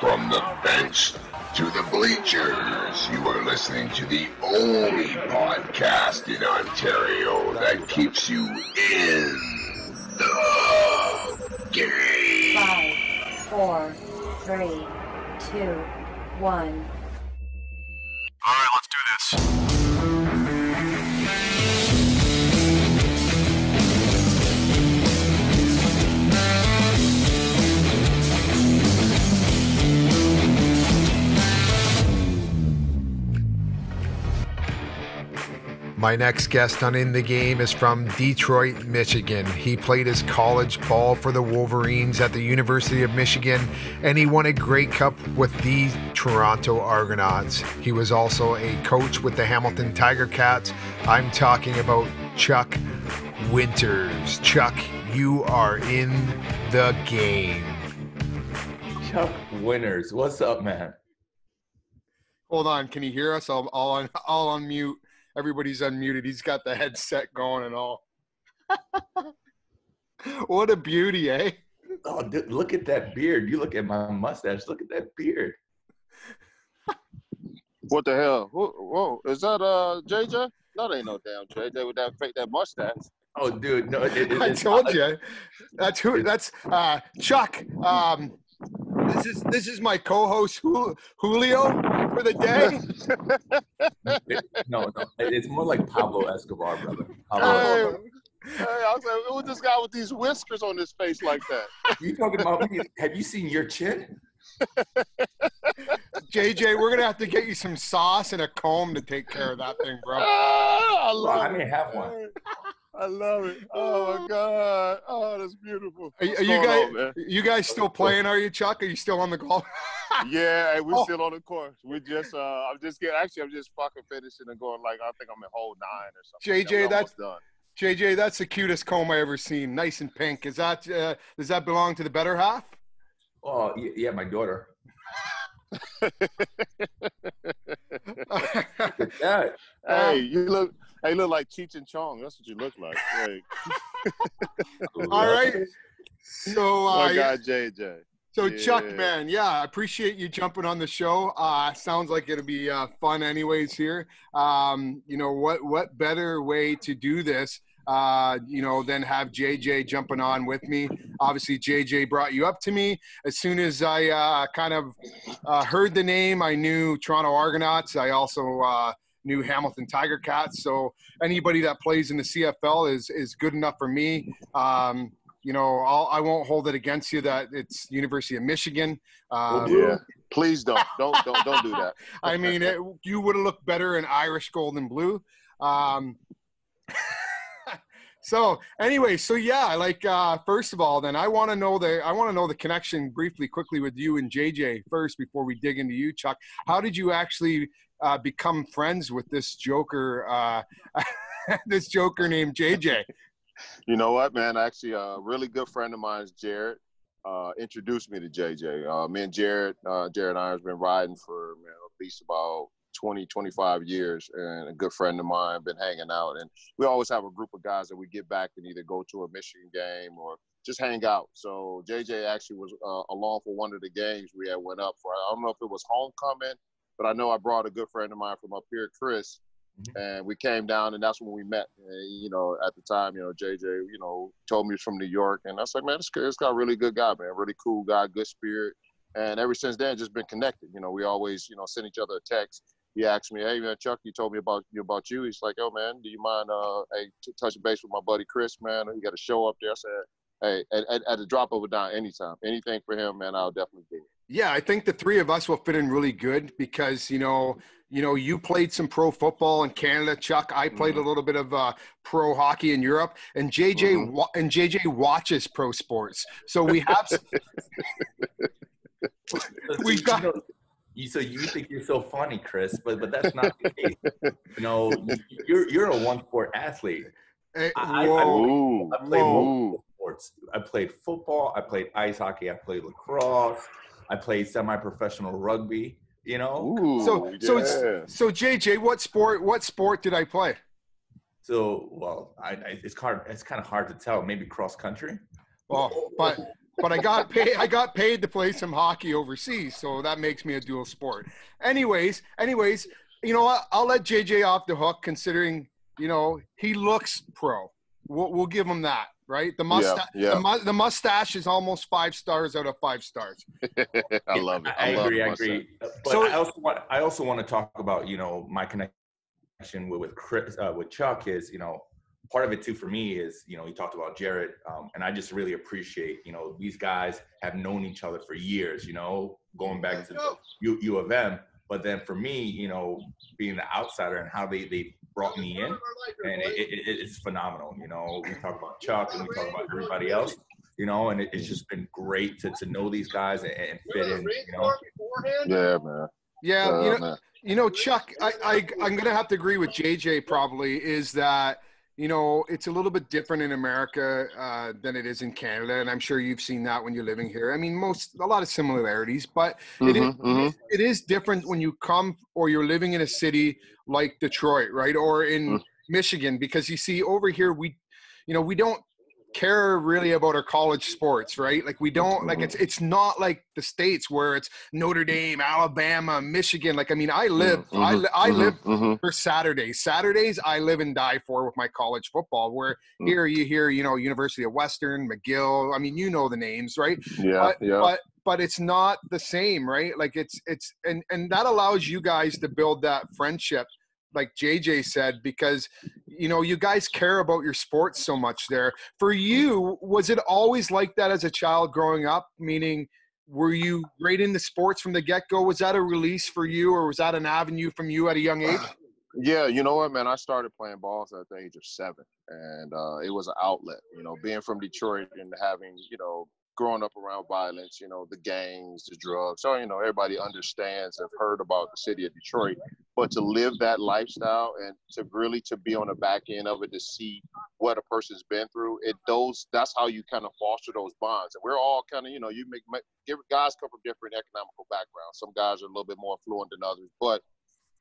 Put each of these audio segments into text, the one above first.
From the bench to the bleachers, you are listening to the only podcast in Ontario that keeps you in the game. 5, 4, 3, 2, 1. All right, let's do this. My next guest on In the Game is from Detroit, Michigan. He played his college ball for the Wolverines at the University of Michigan, and he won a Grey Cup with the Toronto Argonauts. He was also a coach with the Hamilton Tiger Cats. I'm talking about Chuck Winters. Chuck, you are in the game. Chuck Winters, what's up, man? Hold on, can you hear us? I'll on mute. Everybody's unmuted. He's got the headset going and all. What a beauty, eh? Oh, dude, look at that beard. You look at my mustache. Look at that beard. What the hell? Whoa, is that JJ? No, that ain't no damn JJ with that mustache. Oh, dude, no. I told you. That's who. That's Chuck. This is my co-host Julio for the day. No, it's more like Pablo Escobar, brother. Hey, I was like, who's this guy with these whiskers on his face like that? You talking about me? Have you seen your chin? JJ, we're gonna have to get you some sauce and a comb to take care of that thing, bro. I may have one. I love it. Oh my God. Oh, that's beautiful. Are you guys still playing? Are you, Chuck? Are you still on the golf? Yeah, we're still on the course. We just I'm just fucking finishing and going like I think I'm in hole 9 or something. JJ, that's done. JJ, that's the cutest comb I ever seen. Nice and pink. Is that does that belong to the better half? Oh yeah, my daughter. Yeah. Hey, you look like Cheech and Chong. That's what you look like. Hey. All right. So my God, JJ. So yeah. Chuck, man, yeah, I appreciate you jumping on the show. Sounds like it'll be fun anyways here. You know, what better way to do this, than have JJ jumping on with me. Obviously, JJ brought you up to me. As soon as I kind of heard the name, I knew Toronto Argonauts. I also knew Hamilton Tiger Cats. So anybody that plays in the CFL is good enough for me. I won't hold it against you that it's University of Michigan. Yeah, please don't do that. I mean, you would have looked better in Irish gold and blue. So anyway, first of all, then I want to know the connection quickly with you and JJ first before we dig into you, Chuck. How did you actually become friends with this joker named JJ? You know what, man? Actually, a really good friend of mine is Jared. Introduced me to JJ. Me and Jared and I have been riding for at least about 20, 25 years, and a good friend of mine, been hanging out. And we always have a group of guys that we get back and either go to a Michigan game or just hang out. So JJ actually was along for one of the games we had went up for. I don't know if it was homecoming, but I know I brought a good friend of mine from up here, Chris. And we came down, and that's when we met. And, at the time, JJ, told me he was from New York. And I was like, man, this guy a really good guy, man. Really cool guy, good spirit. And ever since then, just been connected. We always, send each other a text. He asked me, hey, man, Chuck, you told me about you. He's like, oh, man, do you mind touching base with my buddy Chris, man? He got a show up there. I said, hey, at the drop of a dime, anytime. Anything for him, man, I'll definitely do it. Yeah, I think the three of us will fit in really good because, you played some pro football in Canada, Chuck. I played a little bit of pro hockey in Europe, and JJ watches pro sports. So we have we've got. So you think you're so funny, Chris, but that's not the case. You're a one-sport athlete. I played multiple sports. I played football. I played ice hockey. I played lacrosse. I played semi-professional rugby. So JJ, what sport did I play? So, well, it's kind of hard to tell. Maybe cross country. Well, but but I got paid. I got paid to play some hockey overseas, so that makes me a dual sport. Anyways, you know what? I'll let JJ off the hook, considering he looks pro. We'll give him that, right? The mustache, the mustache is almost 5 stars out of 5 stars. I love it. I agree. But so, I also want to talk about my connection with Chris, with Chuck is part of it too for me is he talked about Jared, and I just really appreciate these guys have known each other for years, going back to the U of M. But then for me, being the outsider and how they brought me in, and it's phenomenal. We talk about Chuck and we talk about everybody else, and it's just been great to know these guys and fit in. Yeah, man. Yeah, Chuck, I'm gonna have to agree with JJ. Probably is that. It's a little bit different in America than it is in Canada, and I'm sure you've seen that when you're living here. I mean, a lot of similarities, but it is different when you come or you're living in a city like Detroit, right, or in Michigan, because you see over here we don't care really about our college sports, right? Like we don't it's not like the States where it's Notre Dame, Alabama, Michigan. Like, I mean, I live for Saturdays. Saturdays I live and die for with my college football, where here you hear, University of Western, McGill. I mean, the names, right? But it's not the same, right? Like it's and that allows you guys to build that friendship, like JJ said, because you guys care about your sports so much there. For you, was it always like that as a child growing up? Meaning, were you great into sports from the get-go? Was that a release for you, or was that an avenue from you at a young age? Yeah, you know what, man? I started playing balls at the age of 7, and it was an outlet. Being from Detroit and having, growing up around violence, the gangs, the drugs. So, everybody understands, have heard about the city of Detroit. But to live that lifestyle and to be on the back end of it, to see what a person's been through, that's how you kind of foster those bonds. And we're all kind of, guys come from different economical backgrounds. Some guys are a little bit more affluent than others. But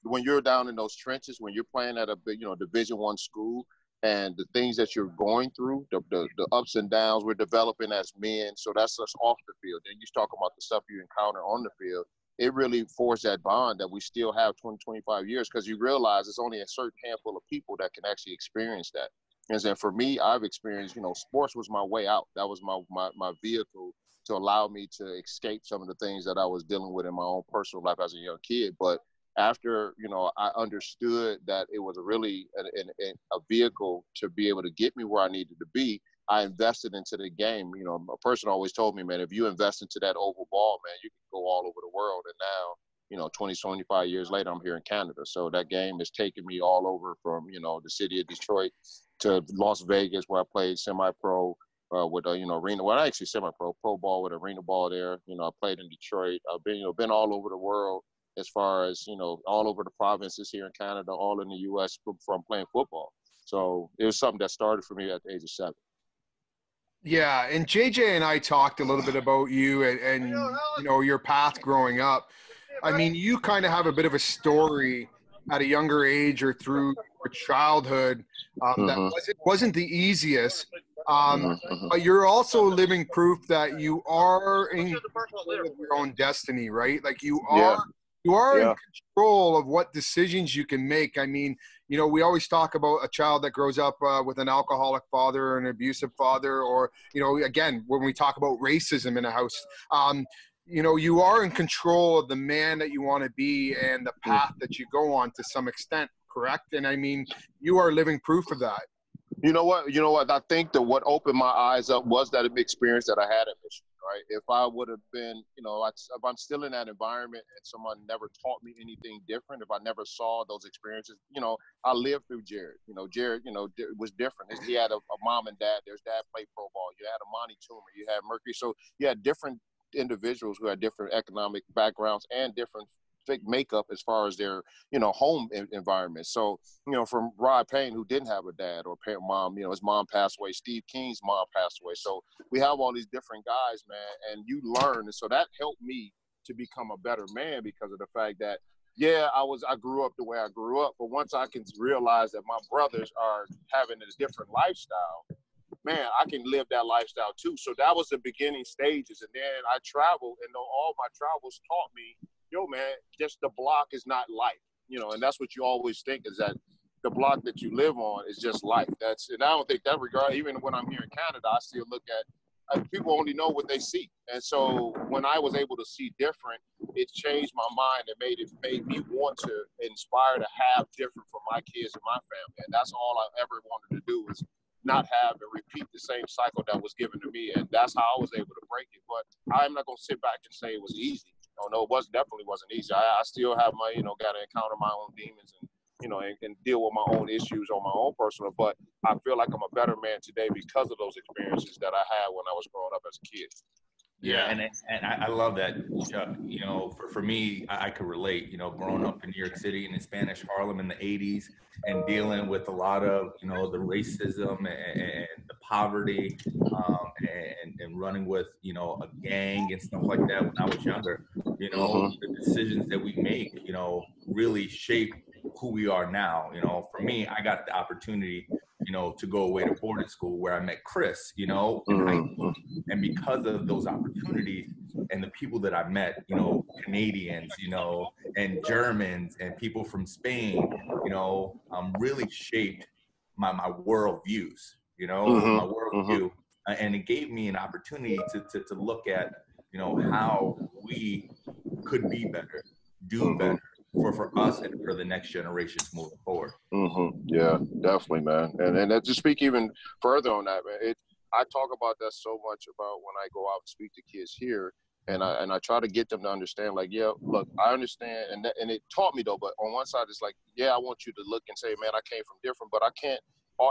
when you're down in those trenches, when you're playing at a big, Division I school, and the things that you're going through, the ups and downs we're developing as men. So that's us off the field. Then you talk about the stuff you encounter on the field. It really forged that bond that we still have 20, 25 years, because you realize it's only a certain handful of people that can actually experience that. And then for me, I've experienced, sports was my way out. That was my vehicle to allow me to escape some of the things that I was dealing with in my own personal life as a young kid. But after, I understood that it was really a vehicle to be able to get me where I needed to be, I invested into the game. A person always told me, man, if you invest into that oval ball, man, you can go all over the world. And now, 20, 25 years later, I'm here in Canada. So that game has taken me all over from, the city of Detroit to Las Vegas, where I played semi-pro with, arena. Well, actually semi-pro, pro ball with arena ball there. I played in Detroit. I've been all over the world, as far as, all over the provinces here in Canada, all in the U.S. from playing football. So it was something that started for me at the age of 7. Yeah, and JJ and I talked a little bit about you and your path growing up. I mean, you kind of have a bit of a story at a younger age or through your childhood that wasn't the easiest. But you're also living proof that you are in control of your own destiny, right? Like you are in control of what decisions you can make. I mean, we always talk about a child that grows up with an alcoholic father or an abusive father, or, again, when we talk about racism in a house, you are in control of the man that you want to be and the path that you go on to some extent, correct? And I mean, you are living proof of that. You know what? I think that what opened my eyes up was that experience that I had at Michigan, right? If I would have been, if I'm still in that environment and someone never taught me anything different, if I never saw those experiences, I lived through Jared. Jared, was different. He had a mom and dad. There's dad played pro ball. You had a Monty Toomer. You had Mercury. So you had different individuals who had different economic backgrounds and different makeup as far as their, home environment. So, from Rod Payne, who didn't have a dad or parent mom, his mom passed away. Steve King's mom passed away. So we have all these different guys, man, and you learn. And so that helped me to become a better man, because of the fact that, I grew up the way I grew up. But once I can realize that my brothers are having a different lifestyle, man, I can live that lifestyle too. So that was the beginning stages. And then I traveled, and all my travels taught me, yo, man, just the block is not life, and that's what you always think is that the block that you live on is just life. And I don't think that regard, even when I'm here in Canada, I still look at, people only know what they see. And so when I was able to see different, it changed my mind and made me want to inspire to have different for my kids and my family. And that's all I ever wanted to do is not have and repeat the same cycle that was given to me. And that's how I was able to break it. But I'm not going to sit back and say it was easy. No, it definitely wasn't easy. I still have my, got to encounter my own demons and deal with my own issues on my own personal, but I feel like I'm a better man today because of those experiences that I had when I was growing up as a kid. Yeah, and I love that, Chuck. For me, I could relate, growing up in New York City and in Spanish Harlem in the 80s and dealing with a lot of, the racism and the poverty and running with, a gang and stuff like that when I was younger. The decisions that we make, really shape who we are now. For me, I got the opportunity, to go away to boarding school where I met Chris, in high school. And because of those opportunities and the people that I met, Canadians, and Germans and people from Spain, really shaped my world views, my worldview. And it gave me an opportunity to look at, how we could be better, do better for us and for the next generations moving forward. Yeah, definitely, man. And to speak even further on that, man, I talk about that so much about when I go out and speak to kids here, and I try to get them to understand, like, yeah, look, I understand, and it taught me though. But on one side, it's like, yeah, I want you to look and say, man, I came from different, but I can't.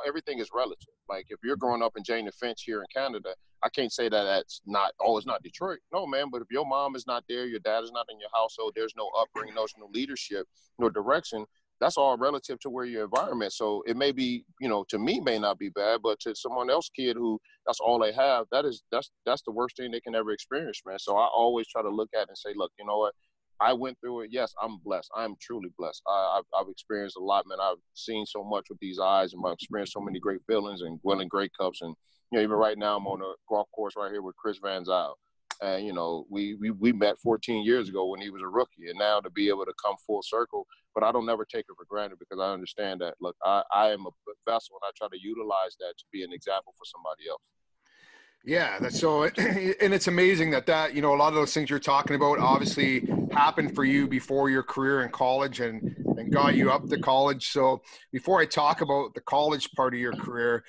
Everything is relative. Like if you're growing up in Jane and Finch here in Canada, I can't say that that's not. Oh, it's not Detroit. No, man. But if your mom is not there, your dad is not in your household, there's no upbringing, there's no leadership, no direction. That's all relative to where your environment. So it may be, to me may not be bad, but to someone else kid who that's all they have, that's the worst thing they can ever experience, man. So I always try to look at it and say, look, you know what? I went through it. Yes, I'm blessed. I'm truly blessed. I've experienced a lot, man. I've seen so much with these eyes, and I've experienced so many great feelings and winning great cups. And even right now, I'm on a golf course right here with Chris Van Zyl. And we met 14 years ago when he was a rookie, and now to be able to come full circle. But I don't never take it for granted because I understand that. Look, I am a vessel, and I try to utilize that to be an example for somebody else. Yeah, that's so, and it's amazing that a lot of those things you're talking about obviously happened for you before your career in college and got you up to college. So before I talk about the college part of your career,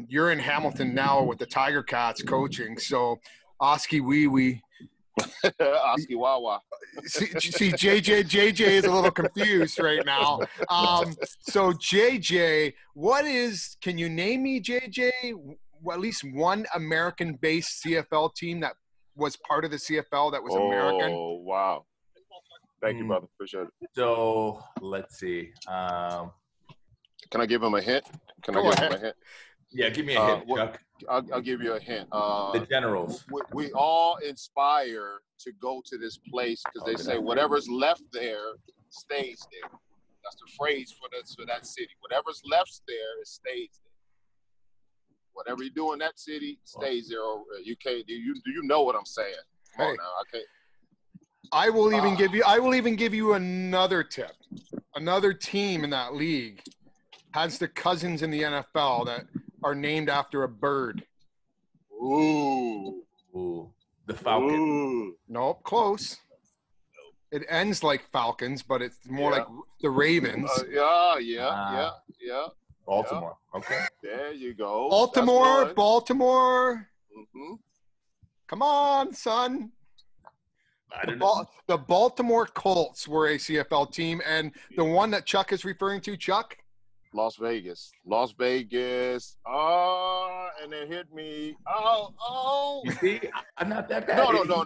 you're in Hamilton now with the Tiger Cats coaching. So Oski Wee Wee. Oski Wawa. See, JJ is a little confused right now. So JJ, can you name me, JJ, at least one American-based CFL team that was part of the CFL that was American? Oh, wow. Thank you, brother. Appreciate it. So let's see. Can I give him a hint? Give him a hint? Yeah, give me a hint, Chuck. I'll give you a hint. The Generals. We all inspire to go to this place because they say whatever's left there stays there. That's the phrase for that city. Whatever's left there, it stays there. Whatever you do in that city stays there. You can't. Do you know what I'm saying? Come on now. I can't. I will even give you another tip. Another team in that league has the cousins in the NFL that are named after a bird. Ooh. The Falcons. Ooh. Nope, close. It ends like Falcons, but it's more like the Ravens. Yeah. Baltimore. Yeah. Okay. There you go. Baltimore. Mm-hmm. Come on, son. The Baltimore Colts were a CFL team, and the one that Chuck is referring to, Chuck? Las Vegas. Oh, and it hit me. Oh. You see, I'm not that bad. No.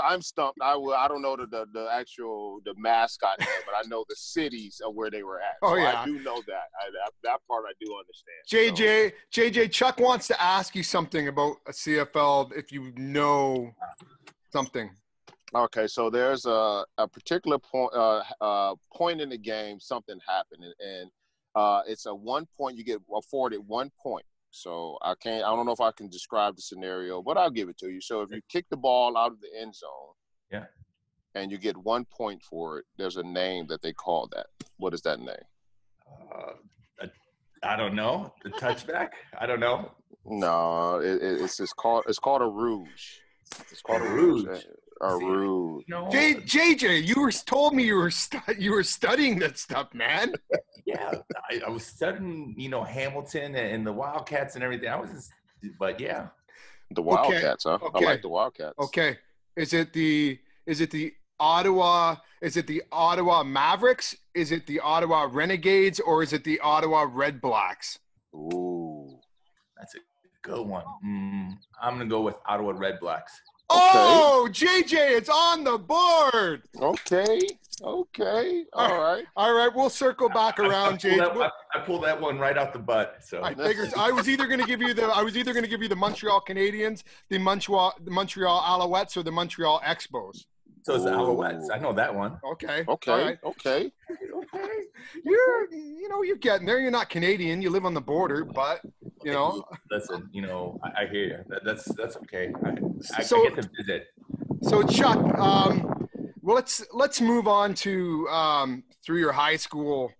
I'm stumped. I don't know the mascot name, but I know the cities of where they were at. So I do know that. That part I do understand. JJ, Chuck wants to ask you something about a CFL if you know something. Okay, so there's a particular point in the game, something happened, and It's a 1 point. You get afforded 1 point. So I don't know if I can describe the scenario, but I'll give it to you. So if you kick the ball out of the end zone, yeah, and you get 1 point for it, there's a name that they call that. What is that name? I don't know. The touchback? I don't know. No, it's called a rouge. It's called a rouge. A rouge. No. JJ, you told me you were studying that stuff, man. Yeah, I was studying, Hamilton and the Wildcats and everything. But yeah. The Wildcats, huh? Okay. I like the Wildcats. Okay. Is it the Ottawa Mavericks? Is it the Ottawa Renegades, or is it the Ottawa Red Blacks? Ooh. That's a good one. I'm going to go with Ottawa Red Blacks. Oh, JJ, it's on the board. Okay. All right. We'll circle back around, JJ. I pulled that one right out the butt. So I figured I was either going to give you the Montreal Canadiens, the Montreal Alouettes, or the Montreal Expos. So it's the Alouettes. I know that one. Okay. Okay. You're getting there. You're not Canadian. You live on the border, but Listen, I hear you. That's okay. I get to visit. So Chuck, well, let's move on to through your high school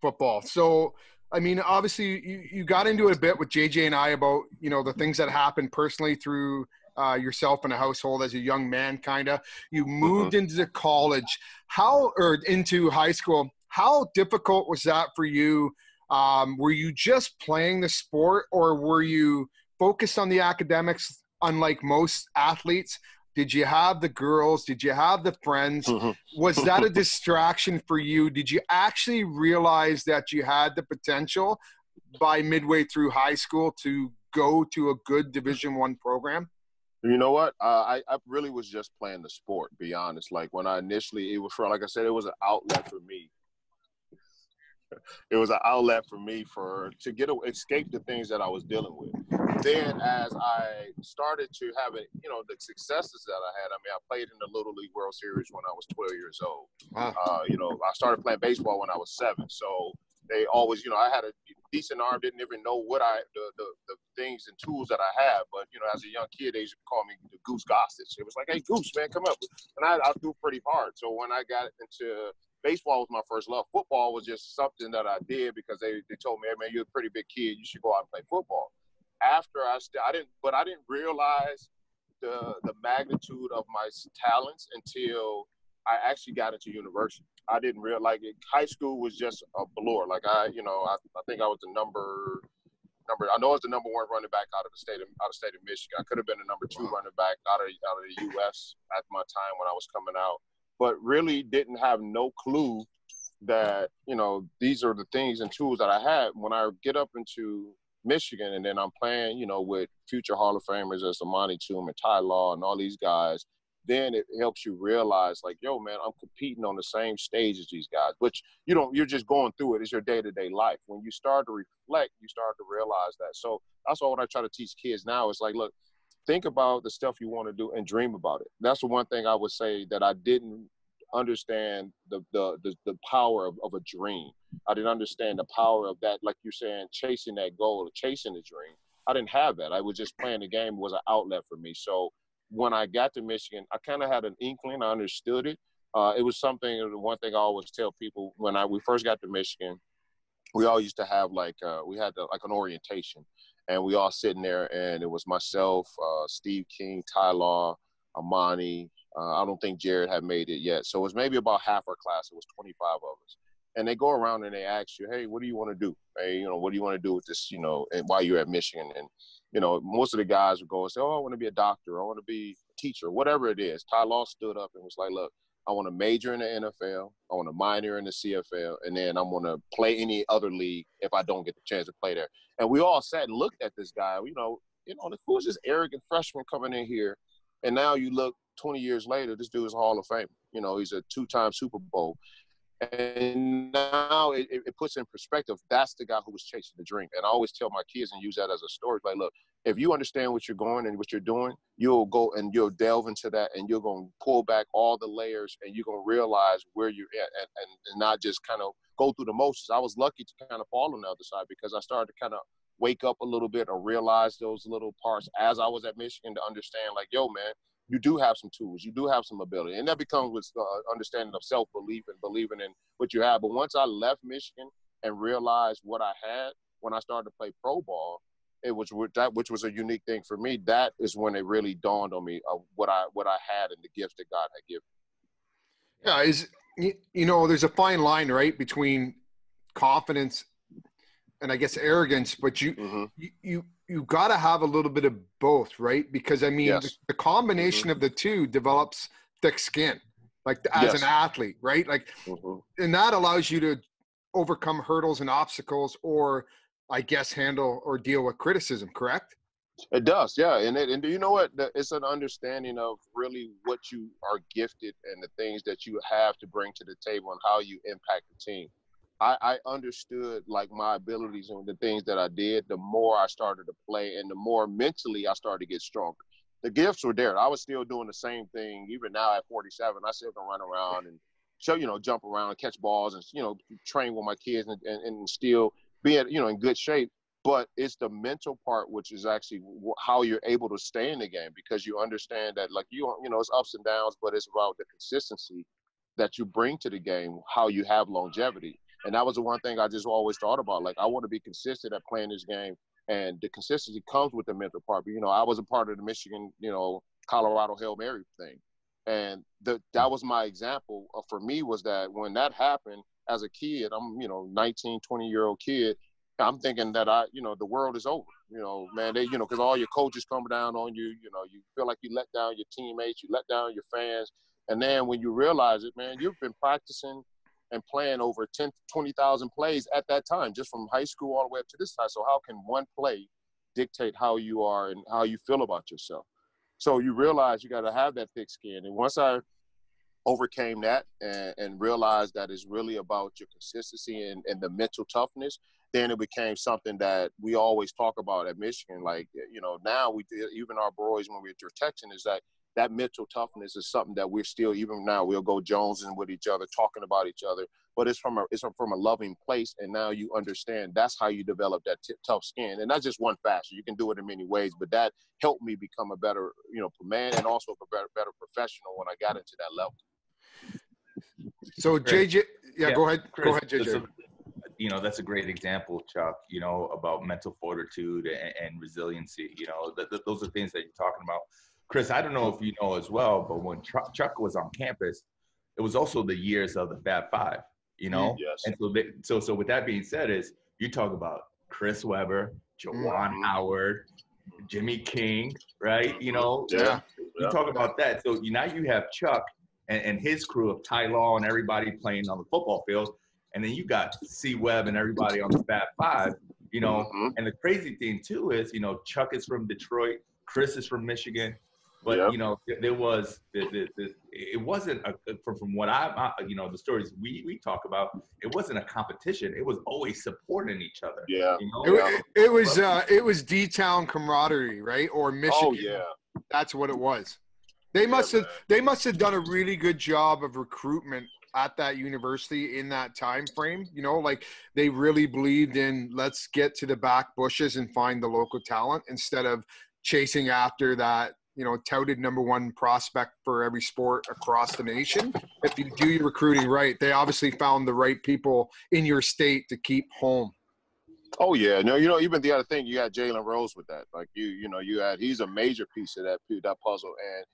football. So, I mean, obviously you got into it a bit with JJ and I about, the things that happened personally through yourself in a household as a young man, kind of. You moved into college. Into high school. How difficult was that for you? Were you just playing the sport, or were you focused on the academics, unlike most athletes? Did you have the girls? Did you have the friends? Was that a distraction for you? Did you actually realize that you had the potential by midway through high school to go to a good Division I program? You know what? I really was just playing the sport, to be honest. Like when I initially, it was like I said, it was an outlet for me. It was an outlet for me to escape the things that I was dealing with. Then as I started to have it, the successes that I had, I played in the Little League World Series when I was 12 years old. Wow. I started playing baseball when I was 7. So they always, I had a decent arm, didn't even know what the things and tools that I had. But, as a young kid, they used to call me the Goose Gossage. It was like, hey, Goose, man, come up. And I threw pretty hard. So when I got into baseball was my first love. Football was just something that I did because they told me, hey, man, you're a pretty big kid. You should go out and play football. After I didn't realize the magnitude of my talents until I actually got into university. I didn't realize it. High school was just a blur. Like I think I was the number. I know I was the number 1 running back out of the state of Michigan. I could have been the number 2 running back out of the U.S. at my time when I was coming out. But really didn't have no clue that, these are the things and tools that I had. When I get up into Michigan and then I'm playing, with future Hall of Famers as Amani Toom and Ty Law and all these guys, then it helps you realize like, yo, man, I'm competing on the same stage as these guys, which you're just going through it. It's your day-to-day life. When you start to reflect, you start to realize that. So that's all what I try to teach kids now is like, look, think about the stuff you want to do and dream about it. That's the one thing I would say that I didn't understand the power of a dream. I didn't understand the power of that, like you're saying, chasing that goal, chasing the dream. I didn't have that. I was just playing the game. It was an outlet for me. So when I got to Michigan, I kind of had an inkling. I understood it. It was something, one thing I always tell people when we first got to Michigan, we all used to have an orientation. And we all sitting there, and it was myself, Steve King, Ty Law, Amani. I don't think Jared had made it yet. So it was maybe about half our class. It was 25 of us. And they go around and they ask you, hey, what do you want to do? Hey, what do you want to do with this, and while you're at Michigan? And, most of the guys would go and say, oh, I want to be a doctor. I want to be a teacher, whatever it is. Ty Law stood up and was like, look, I want to major in the NFL. I want to minor in the CFL. And then I'm going to play any other league if I don't get the chance to play there. And we all sat and looked at this guy, who's this arrogant freshman coming in here? And now you look 20 years later, this dude is a Hall of Fame. He's a 2-time Super Bowl. And now it puts in perspective, that's the guy who was chasing the dream. And I always tell my kids and use that as a story. Like, look, if you understand what you're going and what you're doing, you'll go and you'll delve into that, and you're going to pull back all the layers, and you're going to realize where you're at, and not just kind of go through the motions. I was lucky to kind of fall on the other side, because I started to kind of wake up a little bit or realize those little parts as I was at Michigan, to understand, like, yo, man, you do have some tools, you do have some ability. And that becomes with understanding of self-belief and believing in what you have. But once I left Michigan and realized what I had, when I started to play pro ball, it was that, which was a unique thing for me. That is when it really dawned on me what I had and the gifts that God had given. Yeah, you know, there's a fine line, right, between confidence and I guess arrogance, but you got to have a little bit of both, right? Because I mean, Yes. the combination of the two develops thick skin, like as an athlete, right? Like, and that allows you to overcome hurdles and obstacles, or I guess handle or deal with criticism. Correct? It does, yeah. And you know what? It's an understanding of really what you are gifted and the things that you have to bring to the table and how you impact the team. I understood, like, my abilities and the things that I did, the more I started to play and the more mentally I started to get stronger. The gifts were there. I was still doing the same thing. Even now at 47, I still can run around and jump around and catch balls and, train with my kids and still be in good shape. But it's the mental part, which is actually how you're able to stay in the game, because you understand that, like, it's ups and downs, but it's about the consistency that you bring to the game, how you have longevity. And that was the one thing I just always thought about. Like, I want to be consistent at playing this game, and the consistency comes with the mental part. But, I was a part of the Michigan, Colorado Hail Mary thing. And that was my example for me, was that when that happened as a kid, I'm, 19, 20-year-old kid, I'm thinking that the world is over, man, because all your coaches come down on you, you feel like you let down your teammates, you let down your fans. And then when you realize it, man, you've been practicing and playing over 10, 20,000 plays at that time, just from high school all the way up to this time. So how can one play dictate how you are and how you feel about yourself? So you realize you got to have that thick skin. And once I overcame that and realized that it's really about your consistency and the mental toughness, then it became something that we always talk about at Michigan. Like, now we do, even our boys when we're texting, is that mental toughness is something that we're still, even now, we'll go jonesing with each other, talking about each other, but it's from a loving place. And now you understand that's how you develop that tough skin. And that's just one facet. You can do it in many ways, but that helped me become a better, man, and also a better professional when I got into that level. So JJ, go ahead, Chris, go ahead, JJ. That's a great example, Chuck, about mental fortitude and resiliency. Those are things that you're talking about. Chris, I don't know if you know as well, but when Chuck was on campus, it was also the years of the Fab Five, Yes. And so with that being said, is you talk about Chris Webber, Jawan Howard, Jimmy King, right? You talk about that. So now you have Chuck and his crew of Ty Law and everybody playing on the football field. And then you got C. Webb and everybody on the Fab Five, And the crazy thing, too, is, Chuck is from Detroit. Chris is from Michigan. But, there was it wasn't from what the stories we talk about, it wasn't a competition. It was always supporting each other. Yeah. It was D-Town camaraderie, right? Or Michigan. Oh, yeah. That's what it was. They must have done a really good job of recruitment at that university in that time frame. Like, they really believed in, let's get to the back bushes and find the local talent instead of chasing after that, touted number one prospect for every sport across the nation. If you do your recruiting right, they obviously found the right people in your state to keep home. Oh yeah, no, even the other thing, you got Jalen Rose with that. Like, he's a major piece of that puzzle. And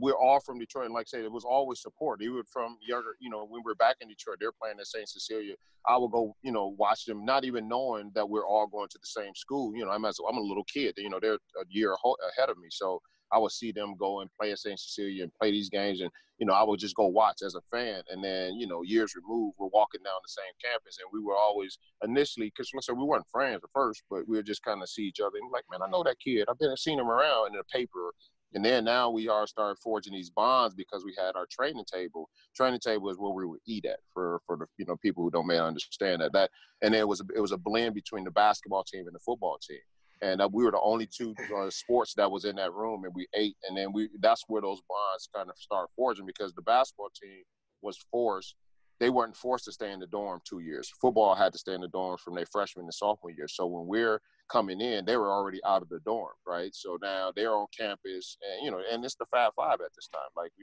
we're all from Detroit, and like I said, it was always support. Even from younger, when we were back in Detroit, they're playing at St. Cecilia. I would go, watch them, not even knowing that we're all going to the same school. I'm a little kid. They're a year ahead of me, so I would see them go and play at St. Cecilia and play these games, and I would just go watch as a fan. And then years removed, we're walking down the same campus, and we were always initially, because we weren't friends at first, but we would just kind of see each other and like, man, I know that kid. I've seen him around in the paper. And then now we are started forging these bonds because we had our training table. Training table is where we would eat at for the people who may understand that. And it was a blend between the basketball team and the football team. And we were the only two sports that was in that room, and we ate. And then that's where those bonds kind of start forging, because the basketball team was forced. They weren't forced to stay in the dorm 2 years. Football had to stay in the dorms from their freshman and sophomore year. So when we're coming in, they were already out of the dorm, right? So now they're on campus, and and it's the Fab Five at this time. Like,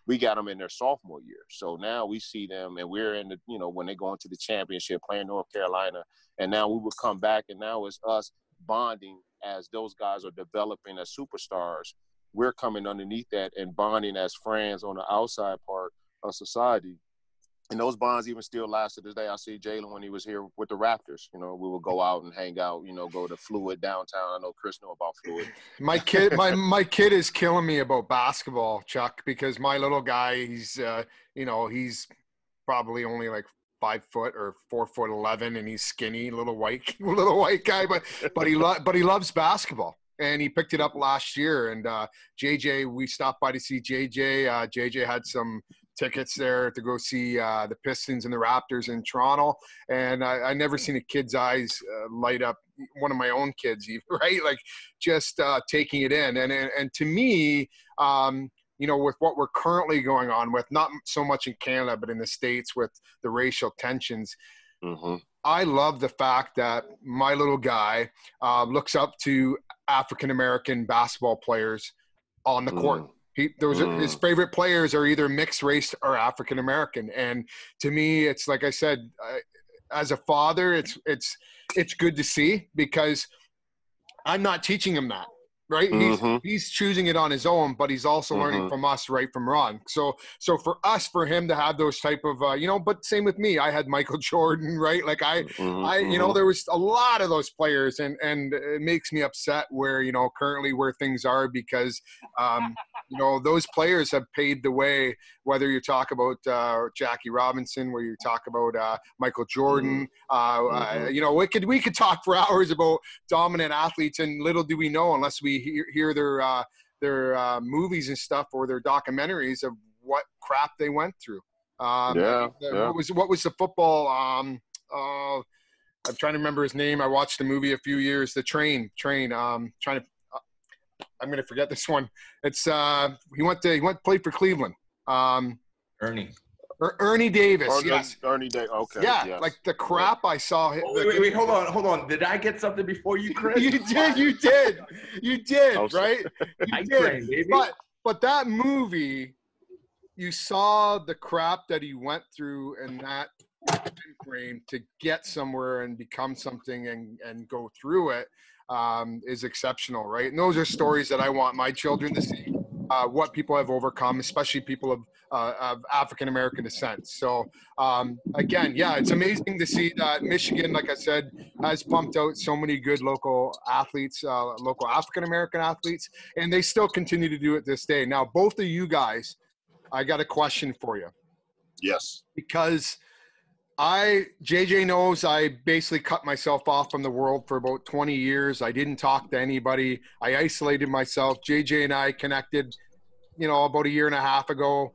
we got them in their sophomore year. So now we see them, and we're in the, when they go into the championship, playing North Carolina, and now we would come back, and now it's us bonding as those guys are developing as superstars. We're coming underneath that and bonding as friends on the outside part of society. And those bonds even still last to this day. I see Jalen when he was here with the Raptors. We would go out and hang out, go to Flutie downtown. I know Chris knew about Flutie. My kid is killing me about basketball, Chuck, because my little guy, he's probably only like 5 foot or 4'11", and he's skinny, little white guy, but he loves basketball. And he picked it up last year. And JJ, we stopped by to see JJ. JJ had some tickets there to go see the Pistons and the Raptors in Toronto. And I never seen a kid's eyes light up, one of my own kids even, right? Like just taking it in. And to me, with what we're currently going on with, not so much in Canada, but in the States with the racial tensions, I love the fact that my little guy looks up to African-American basketball players on the court. His favorite players are either mixed race or African-American. And to me, it's like I said, as a father, it's good to see, because I'm not teaching him that. Right. He's choosing it on his own, but he's also learning from us right from wrong. So for him to have those type of, but same with me, I had Michael Jordan, right? Like there was a lot of those players, and it makes me upset where, currently where things are, because, those players have paved the way, whether you talk about Jackie Robinson, where you talk about Michael Jordan, we could talk for hours about dominant athletes, and little do we know, unless we hear their movies and stuff, or their documentaries, of what crap they went through. What was the football? I'm trying to remember his name. I watched the movie a few years. The Train. I'm going to forget this one. It's he went to play for Cleveland. Ernie Davis. Yes. Ernie Davis. Okay. Yeah. Yes. Like the crap I saw. Wait, hold on. Did I get something before you, Chris? You did, right? You did. Baby. But that movie, you saw the crap that he went through in that frame to get somewhere and become something and go through it, is exceptional, right? And those are stories that I want my children to see, what people have overcome, especially people of African-American descent. So again, it's amazing to see that Michigan, like I said, has pumped out so many good local athletes, local African-American athletes, and they still continue to do it this day. Now, both of you guys, I got a question for you. Yes. Because JJ knows I basically cut myself off from the world for about 20 years. I didn't talk to anybody. I isolated myself. JJ and I connected, about a year and a half ago.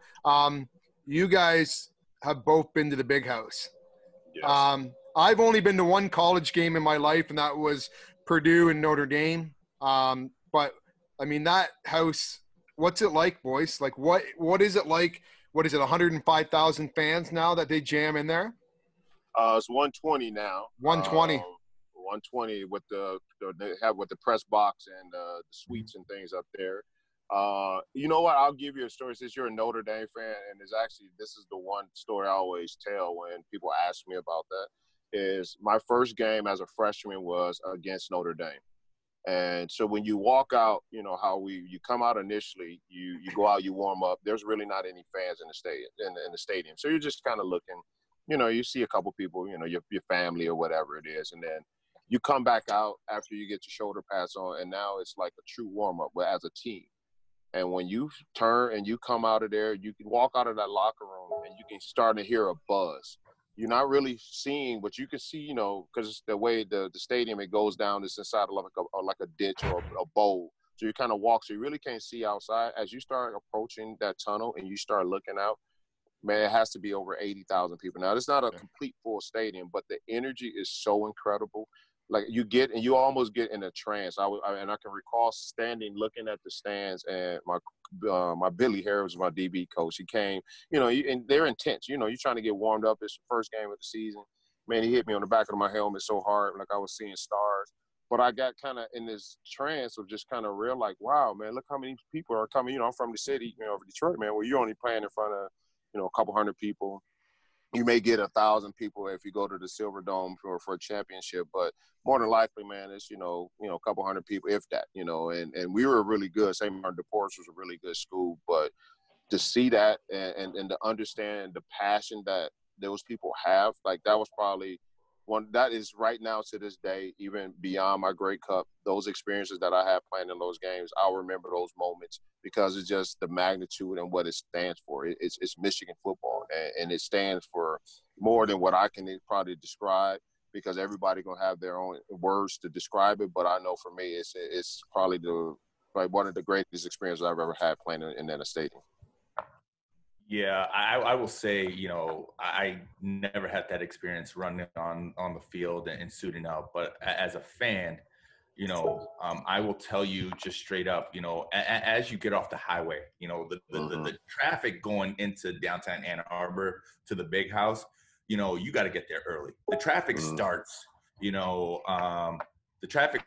You guys have both been to the big house. Yes. I've only been to one college game in my life, and that was Purdue and Notre Dame. But I mean, that house, what's it like, boys? Like what is it like? What is it, 105,000 fans now that they jam in there? It's 120 now. 120. 120 with the press box and the suites and things up there. You know what? I'll give you a story since you're a Notre Dame fan, and this is the one story I always tell when people ask me about that. Is my first game as a freshman was against Notre Dame. And so when you walk out, how you come out initially, you go out, you warm up. There's really not any fans in the stadium. In the stadium, so you're just kind of looking. You see a couple people, your family or whatever it is, and then you come back out after you get your shoulder pads on, and now it's like a true warm up, but as a team. And when you turn and you come out of there, you can walk out of that locker room and you can start to hear a buzz. You're not really seeing, but you can see, because the way the stadium, it goes down, it's inside of like a ditch or a bowl. So you kind of walk, so you really can't see outside. As you start approaching that tunnel and you start looking out, man, it has to be over 80,000 people. Now, it's not a complete full stadium, but the energy is so incredible. Like you almost get in a trance. I can recall standing, looking at the stands, and my Billy Harris was my DB coach. He came, and they're intense. You're trying to get warmed up. It's the first game of the season. Man, he hit me on the back of my helmet so hard, like I was seeing stars. But I got kind of in this trance of just kind of real, like, wow, man, look how many people are coming. I'm from the city, Detroit, man, where you're only playing in front of, a couple hundred people. You may get 1,000 people if you go to the Silver Dome for a championship, but more than likely, man, it's, a couple hundred people, if that, and we were really good. St. Martin de Porres was a really good school, but to see that and to understand the passion that those people have, like that was probably one that is right now to this day, even beyond my Grey Cup, those experiences that I had playing in those games, I'll remember those moments because it's just the magnitude and what it stands for. It's Michigan football, and it stands for more than what I can probably describe because everybody gonna have their own words to describe it. But I know for me, it's probably one of the greatest experiences I've ever had playing in a stadium. Yeah, I will say, I never had that experience running on the field and suiting up. But as a fan, I will tell you just straight up, as you get off the highway, the traffic going into downtown Ann Arbor to the big house, you got to get there early. The traffic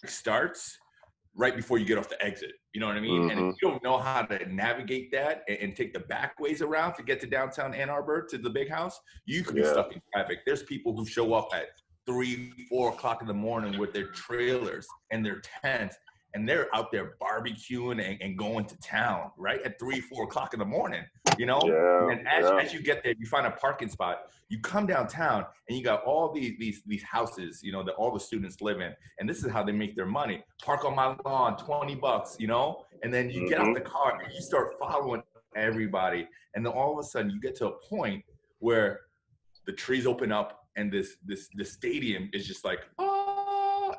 starts, right before you get off the exit. You know what I mean? And if you don't know how to navigate that and take the back ways around to get to downtown Ann Arbor to the big house, you could be stuck in traffic. There's people who show up at 3, 4 o'clock in the morning with their trailers and their tents, and they're out there barbecuing and going to town, right? At 3, 4 o'clock in the morning, And as you get there, you find a parking spot. You come downtown and you got all these houses, that all the students live in. And this is how they make their money. Park on my lawn, $20, and then you get out the car and you start following everybody. And then all of a sudden you get to a point where the trees open up and this stadium is just like,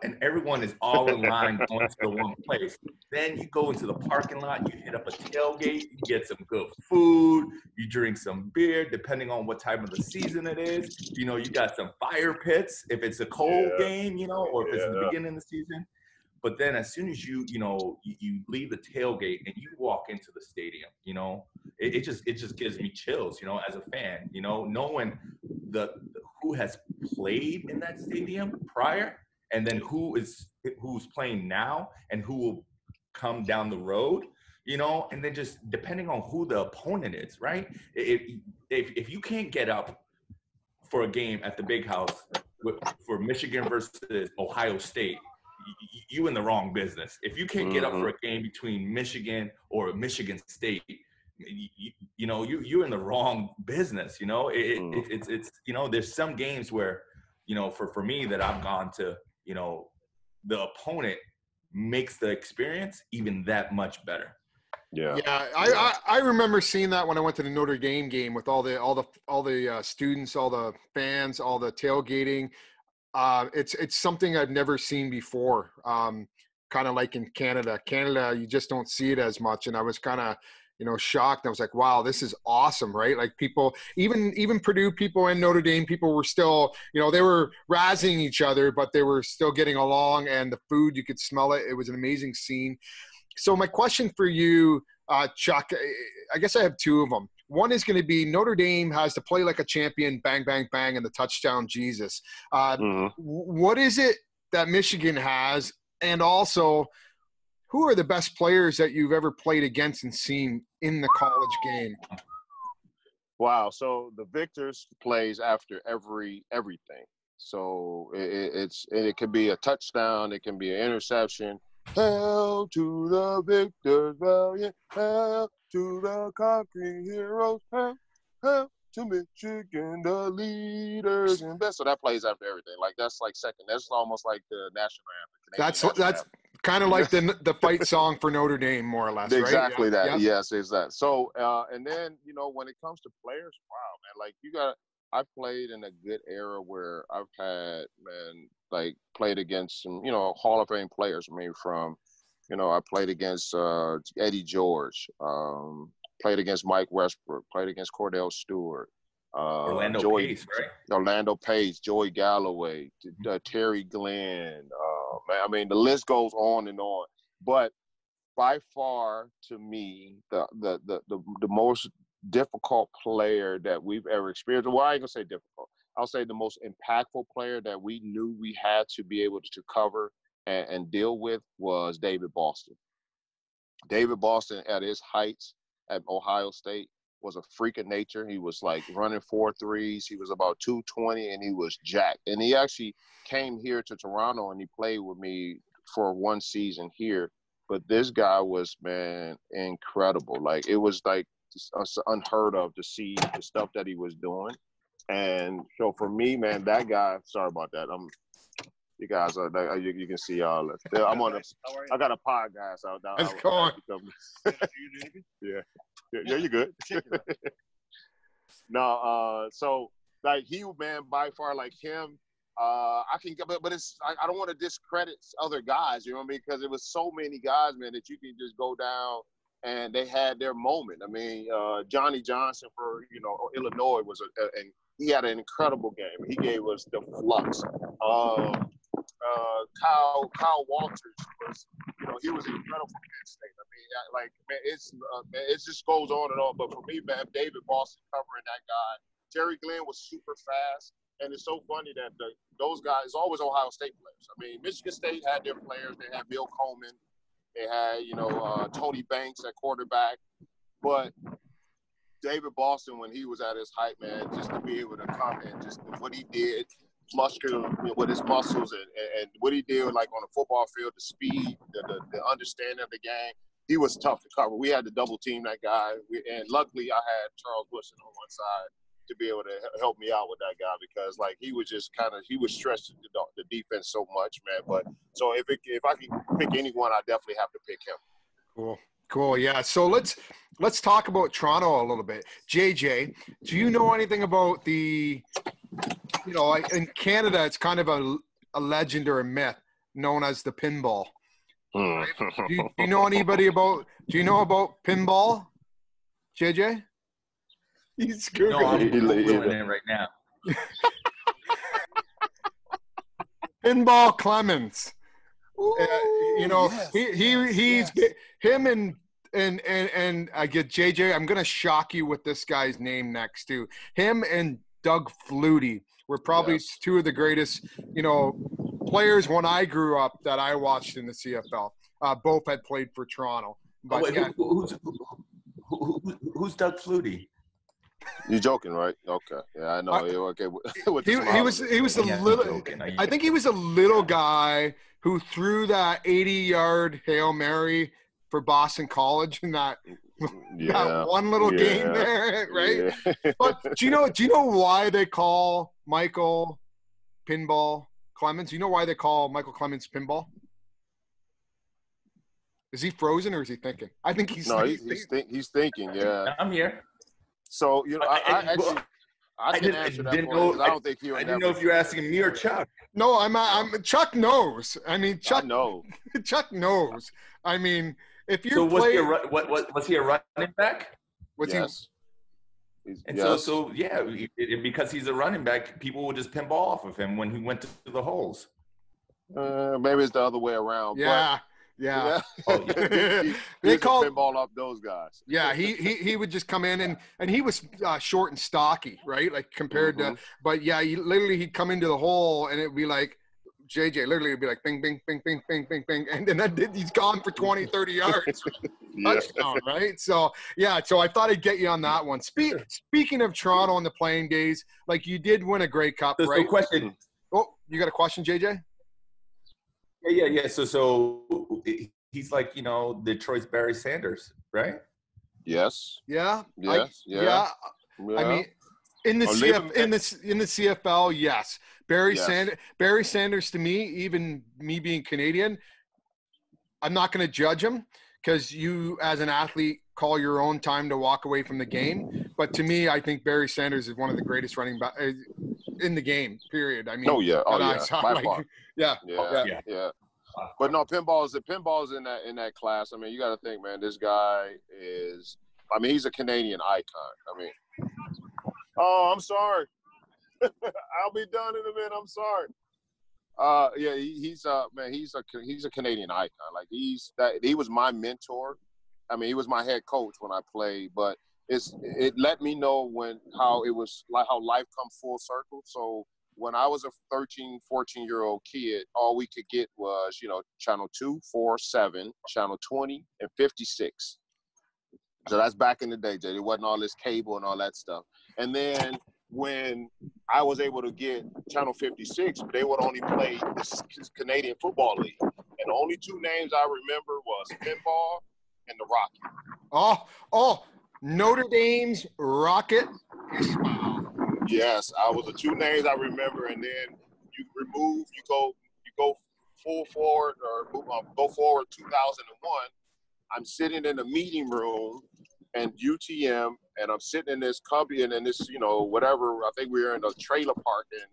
and everyone is all in line going to the one place. Then you go into the parking lot, you hit up a tailgate, you get some good food, you drink some beer, depending on what time of the season it is. You got some fire pits if it's a cold game, or if it's the beginning of the season. But then as soon as you leave the tailgate and you walk into the stadium, it just gives me chills, as a fan, knowing who has played in that stadium prior, and then who's playing now and who will come down the road, and then just depending on who the opponent is, right? If you can't get up for a game at the big house for Michigan versus Ohio State, you in the wrong business. If you can't get up for a game between Michigan or Michigan State, you're in the wrong business. It's there's some games where, for me that I've gone to, the opponent makes the experience even that much better. Yeah. I remember seeing that when I went to the Notre Dame game with all the students, all the fans, all the tailgating. It's something I've never seen before. Kind of like in Canada. Canada, you just don't see it as much, and I was kind of shocked. I was like, wow, this is awesome, right? Like people, even Purdue people and Notre Dame people were still, they were razzing each other, but they were still getting along, and the food, you could smell it. It was an amazing scene. So my question for you, Chuck, I guess I have two of them. One is going to be Notre Dame has to play like a champion, bang, bang, bang, and the touchdown, Jesus. What is it that Michigan has? And also, who are the best players that you've ever played against and seen in the college game? Wow. So the victors plays after everything. So it could be a touchdown. It can be an interception. Hail to the victors, valiant. Hail to the conquering heroes. Hail to Michigan, the leaders and best. So that plays after everything. Like that's like second. That's almost like the national anthem. That's kind of like the fight song for Notre Dame, more or less. Exactly right? that. Yes, is that. So and then when it comes to players, wow, man, like I've played in a good era where I've had played against some Hall of Fame players. I mean, from You know, I played against Eddie George, played against Mike Westbrook, played against Cordell Stewart, Orlando Pace, right? Orlando Pace, Joey Galloway, Terry Glenn. Man, I mean, the list goes on and on. But by far, to me, the most difficult player that we've ever experienced. Well, I ain't gonna say difficult. I'll say the most impactful player that we knew we had to be able to cover and deal with was David Boston. David Boston at his heights at Ohio State was a freak of nature. He was like running 4 threes. He was about 220 and he was jacked. And he actually came here to Toronto and he played with me for one season here. But this guy was, man, incredible. Like, it was like unheard of to see the stuff that he was doing. And so for me, man, that guy, sorry about that. You guys are, you can see all this. I'm on I got a podcast out now. How's it going? Yeah, you're good. No, so like he, man, by far, like him, I can get, but it's, I don't want to discredit other guys, you know what I mean? Because it was so many guys, man, that you can just go down and they had their moment. I mean, Johnny Johnson for, Illinois was and he had an incredible game. He gave us the flux. Kyle Walters was, he was incredible for Penn State. I mean, like, man, it just goes on and on. But for me, man, David Boston covering that guy. Terry Glenn was super fast. And it's so funny that those guys, always Ohio State players. I mean, Michigan State had their players. They had Bill Coleman. They had, Tony Banks at quarterback. But David Boston, when he was at his height, man, just to be able to come and just what he did, muscular with his muscles and what he did, like on the football field, the speed, the understanding of the game, he was tough to cover. We had to double team that guy. And luckily, I had Charles Woodson on one side to be able to help me out with that guy because, like, he was just he was stretching the defense so much, man. But so if I can pick anyone, I definitely have to pick him. Cool. Yeah. So let's talk about Toronto a little bit. JJ, do you know anything about the, in Canada, it's kind of a legend or a myth known as the pinball. Right? Do you know anybody about? Do you know about pinball, JJ? He's good. No, I'm Googling it right now. Pinball Clemens. Ooh, he's him and I get JJ. I'm gonna shock you with this guy's name next too. Him and Doug Flutie were probably two of the greatest, players when I grew up that I watched in the CFL. Both had played for Toronto. But who's Doug Flutie? You're joking, right? Okay. Yeah, I know. Okay. He was a little. I think he was a little guy who threw that 80-yard Hail Mary for Boston College in that one little game there, right? Yeah. But do you know why they call Michael Pinball Clemens? Do you know why they call Michael Clemens Pinball? Is he frozen or is he thinking? I think he's thinking. Yeah, I'm here. So I can answer that. I didn't know if you're asking me or Chuck. No, I'm Chuck knows. I mean, Chuck knows. Chuck knows. I mean, if you're so was he a running back? Yes. Because he's a running back, people would just pinball off of him when he went to the holes. Maybe it's the other way around. Yeah. Yeah. They called pinball up those guys. Yeah, he would just come in and he was short and stocky, right? Like compared to, but yeah, he'd come into the hole and it'd be like JJ literally would be like bing, bing, bing, bing, bing, bing, bing, and then he's gone for 20, 30 yards, touchdown, right? So yeah, so I thought I'd get you on that one. Speaking of Toronto in the playing days, like you did win a Grey Cup, right? So question. Oh, you got a question, JJ? Yeah. So he's like, Detroit's Barry Sanders, right? Yes. Yeah. Yeah. I mean, in the CFL, yes. Barry Sanders to me, even me being Canadian, I'm not going to judge him because you, as an athlete, call your own time to walk away from the game. But to me, I think Barry Sanders is one of the greatest running backs in the game. Period. I mean, by far. Yeah. But no, pinball's in that class. I mean, you got to think, man. This guy is. I mean, he's a Canadian icon. I mean, oh, I'm sorry. I'll be done in a minute. I'm sorry. Yeah, he's a Canadian icon. Like he was my mentor. I mean, he was my head coach when I played, but it let me know how it was like how life come full circle. So when I was a 13, 14-year-old kid, all we could get was, channel 2, 4, 7, channel 20, and 56. So that's back in the day, Jay. It wasn't all this cable and all that stuff. And then when I was able to get channel 56, they would only play this Canadian Football League. And the only two names I remember was Pinball and the Rocket. Oh, Notre Dame's Rocket. Yes, I was the two names I remember. And then you go full forward or go forward 2001. I'm sitting in a meeting room and UTM, and I'm sitting in this cubby and in this, whatever. I think we were in a trailer park, and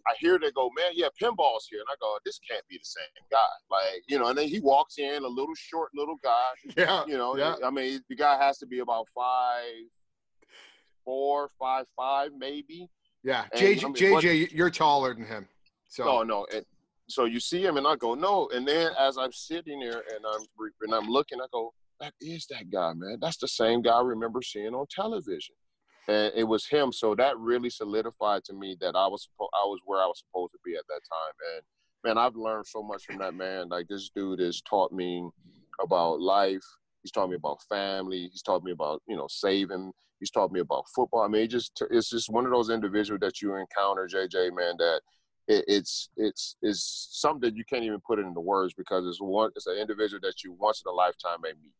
I hear they go, man, yeah, pinball's here. And I go, this can't be the same guy. Like, and then he walks in, a little short little guy. Yeah. Yeah. I mean, the guy has to be about 5'4", 5'5", maybe. Yeah. And, JJ, you're taller than him. So No. And so you see him, and I go, no. And then as I'm sitting there and I'm looking, I go, that is that guy, man. That's the same guy I remember seeing on television. And it was him. So that really solidified to me that I was where I was supposed to be at that time. And, man, I've learned so much from that man. Like, this dude has taught me about life. He's taught me about family. He's taught me about, saving. He's taught me about football. I mean, it's just one of those individuals that you encounter, JJ, man, that it's something that you can't even put it into words because it's an individual that you once in a lifetime may meet.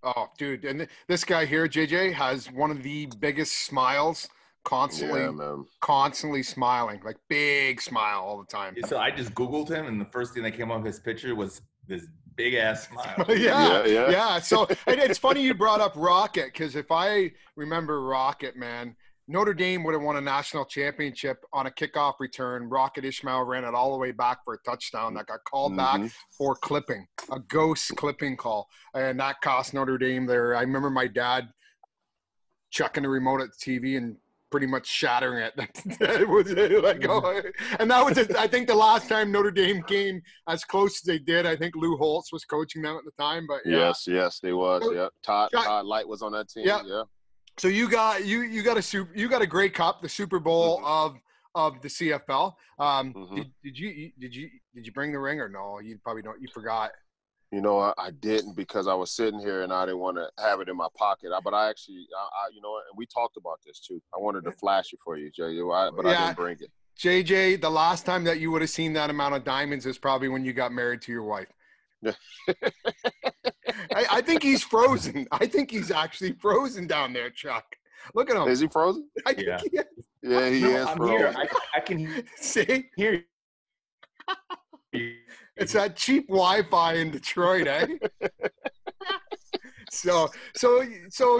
Oh, dude. And this guy here, JJ, has one of the biggest smiles, constantly smiling, like big smile all the time. So I just Googled him, and the first thing that came up his picture was this big ass smile. Yeah. So it's funny you brought up Rocket, because if I remember Rocket, man, Notre Dame would have won a national championship on a kickoff return. Rocket Ismail ran it all the way back for a touchdown that got called back for clipping, a ghost clipping call. And that cost Notre Dame there. I remember my dad chucking the remote at the TV and pretty much shattering it. It was like, and that was, I think, the last time Notre Dame came as close as they did. I think Lou Holtz was coaching them at the time. But yeah. Yes, they was. Yeah, Todd Light was on that team. Yeah. So you got a great cup, the Super Bowl of the CFL. Did you bring the ring or no? You probably don't. You forgot. I didn't because I was sitting here and I didn't want to have it in my pocket. But I actually, and we talked about this too. I wanted to flash it for you, JJ, but I didn't bring it. JJ, the last time that you would have seen that amount of diamonds is probably when you got married to your wife. I think he's frozen. I think he's actually frozen down there, Chuck. Look at him. Is he frozen? I think he is. Yeah, he is I'm frozen. Here. I can see. Hear you. It's that cheap Wi-Fi in Detroit, eh? So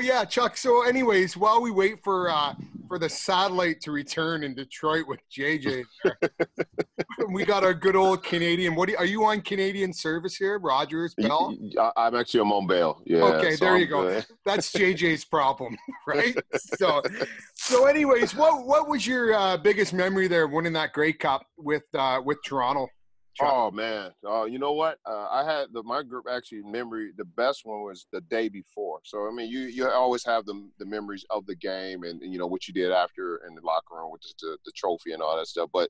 yeah, Chuck. So anyways, while we wait for the satellite to return in Detroit with JJ there, we got our good old Canadian. Are you on Canadian service here, Rogers, Bell? I'm actually on bail. Yeah. Okay, there you go. Good. That's JJ's problem, right? So anyways, what was your biggest memory there winning that Grey Cup with Toronto? Oh man, you know what? I had my group actually memory. The best one was the day before. So I mean, you always have the memories of the game and what you did after in the locker room with the trophy and all that stuff. But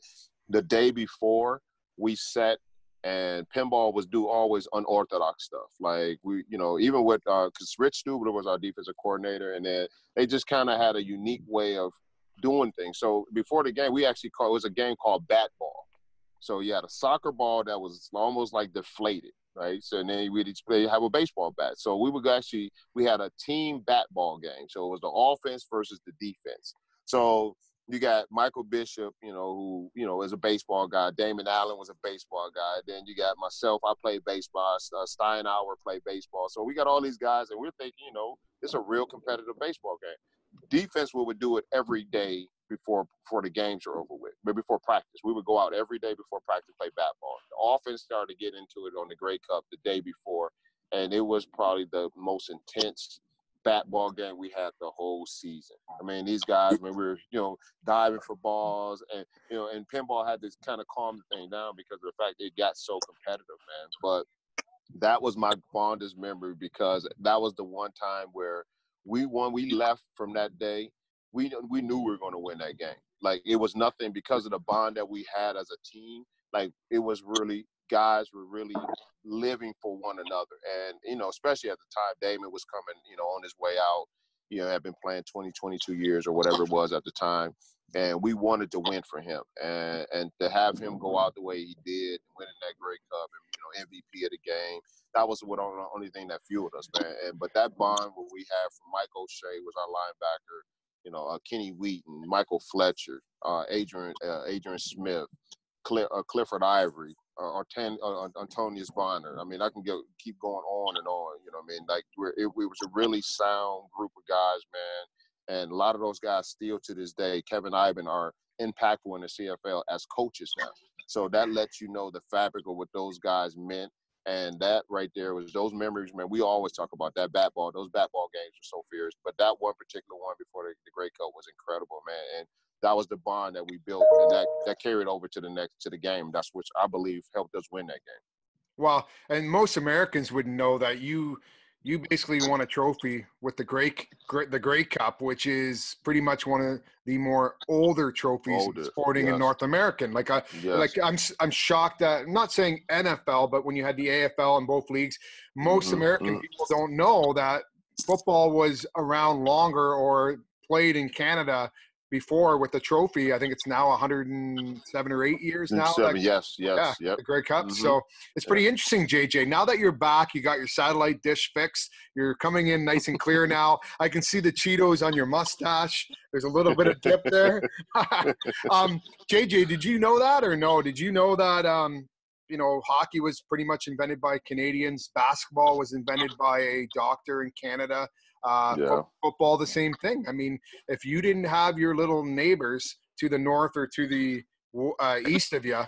the day before, we sat and pinball was always unorthodox stuff. Like we, even with because Rich Stubler was our defensive coordinator, and then they just kind of had a unique way of doing things. So before the game, it was a game called bat ball. So you had a soccer ball that was almost like deflated, right? So then we'd have a baseball bat. So we had a team bat ball game. So it was the offense versus the defense. So you got Michael Bishop, who, is a baseball guy. Damon Allen was a baseball guy. Then you got myself. I played baseball. Steinauer played baseball. So we got all these guys, and we're thinking, it's a real competitive baseball game. Defense, we would do it every day before the games were over with, but before practice. We would go out every day before practice, play bat ball. The offense started to get into it on the Grey Cup the day before, and it was probably the most intense bat ball game we had the whole season. I mean, these guys, when we were, diving for balls, and and pinball had to kind of calm the thing down because of the fact it got so competitive, man. But that was my fondest memory because that was the one time where we won. We left from that day. We knew we were going to win that game. Like, it was nothing because of the bond that we had as a team. Like, it was really, guys were really living for one another. And, especially at the time, Damon was coming, on his way out, had been playing 22 years or whatever it was at the time. And we wanted to win for him. And to have him go out the way he did, winning that Grey Cup and, MVP of the game, that was the only thing that fueled us, man. But that bond what we had from Mike O'Shea was our linebacker, Kenny Wheaton, Michael Fletcher, Adrian Smith, Clifford Ivory, Antonius Bonner. I mean, I can keep going on and on. Like, it was a really sound group of guys, man. And a lot of those guys still to this day, Kevin Iben, are impactful in the CFL as coaches now. So that lets you know the fabric of what those guys meant. And that right there was those memories, man. We always talk about that bat ball. Those bat ball games were so fierce. But that one particular one before the Grey Cup was incredible, man. And that was the bond that we built, and that carried over to the game. That's which I believe helped us win that game. Well, and most Americans would know that you basically won a trophy with the Grey Cup, which is pretty much one of the more older trophies sporting in North American. Like I'm shocked that, I'm not saying NFL, but when you had the AFL in both leagues, most American people don't know that football was around longer or played in Canada before with the trophy. I think it's now 107 or 8 years now. Yes. The Grey Cup. So it's pretty interesting, JJ. Now that you're back, you got your satellite dish fixed. You're coming in nice and clear now. I can see the Cheetos on your mustache. There's a little bit of dip there. JJ, did you know that or no? Did you know that, hockey was pretty much invented by Canadians. Basketball was invented by a doctor in Canada. Football, the same thing. I mean, if you didn't have your little neighbors to the north or to the east of you,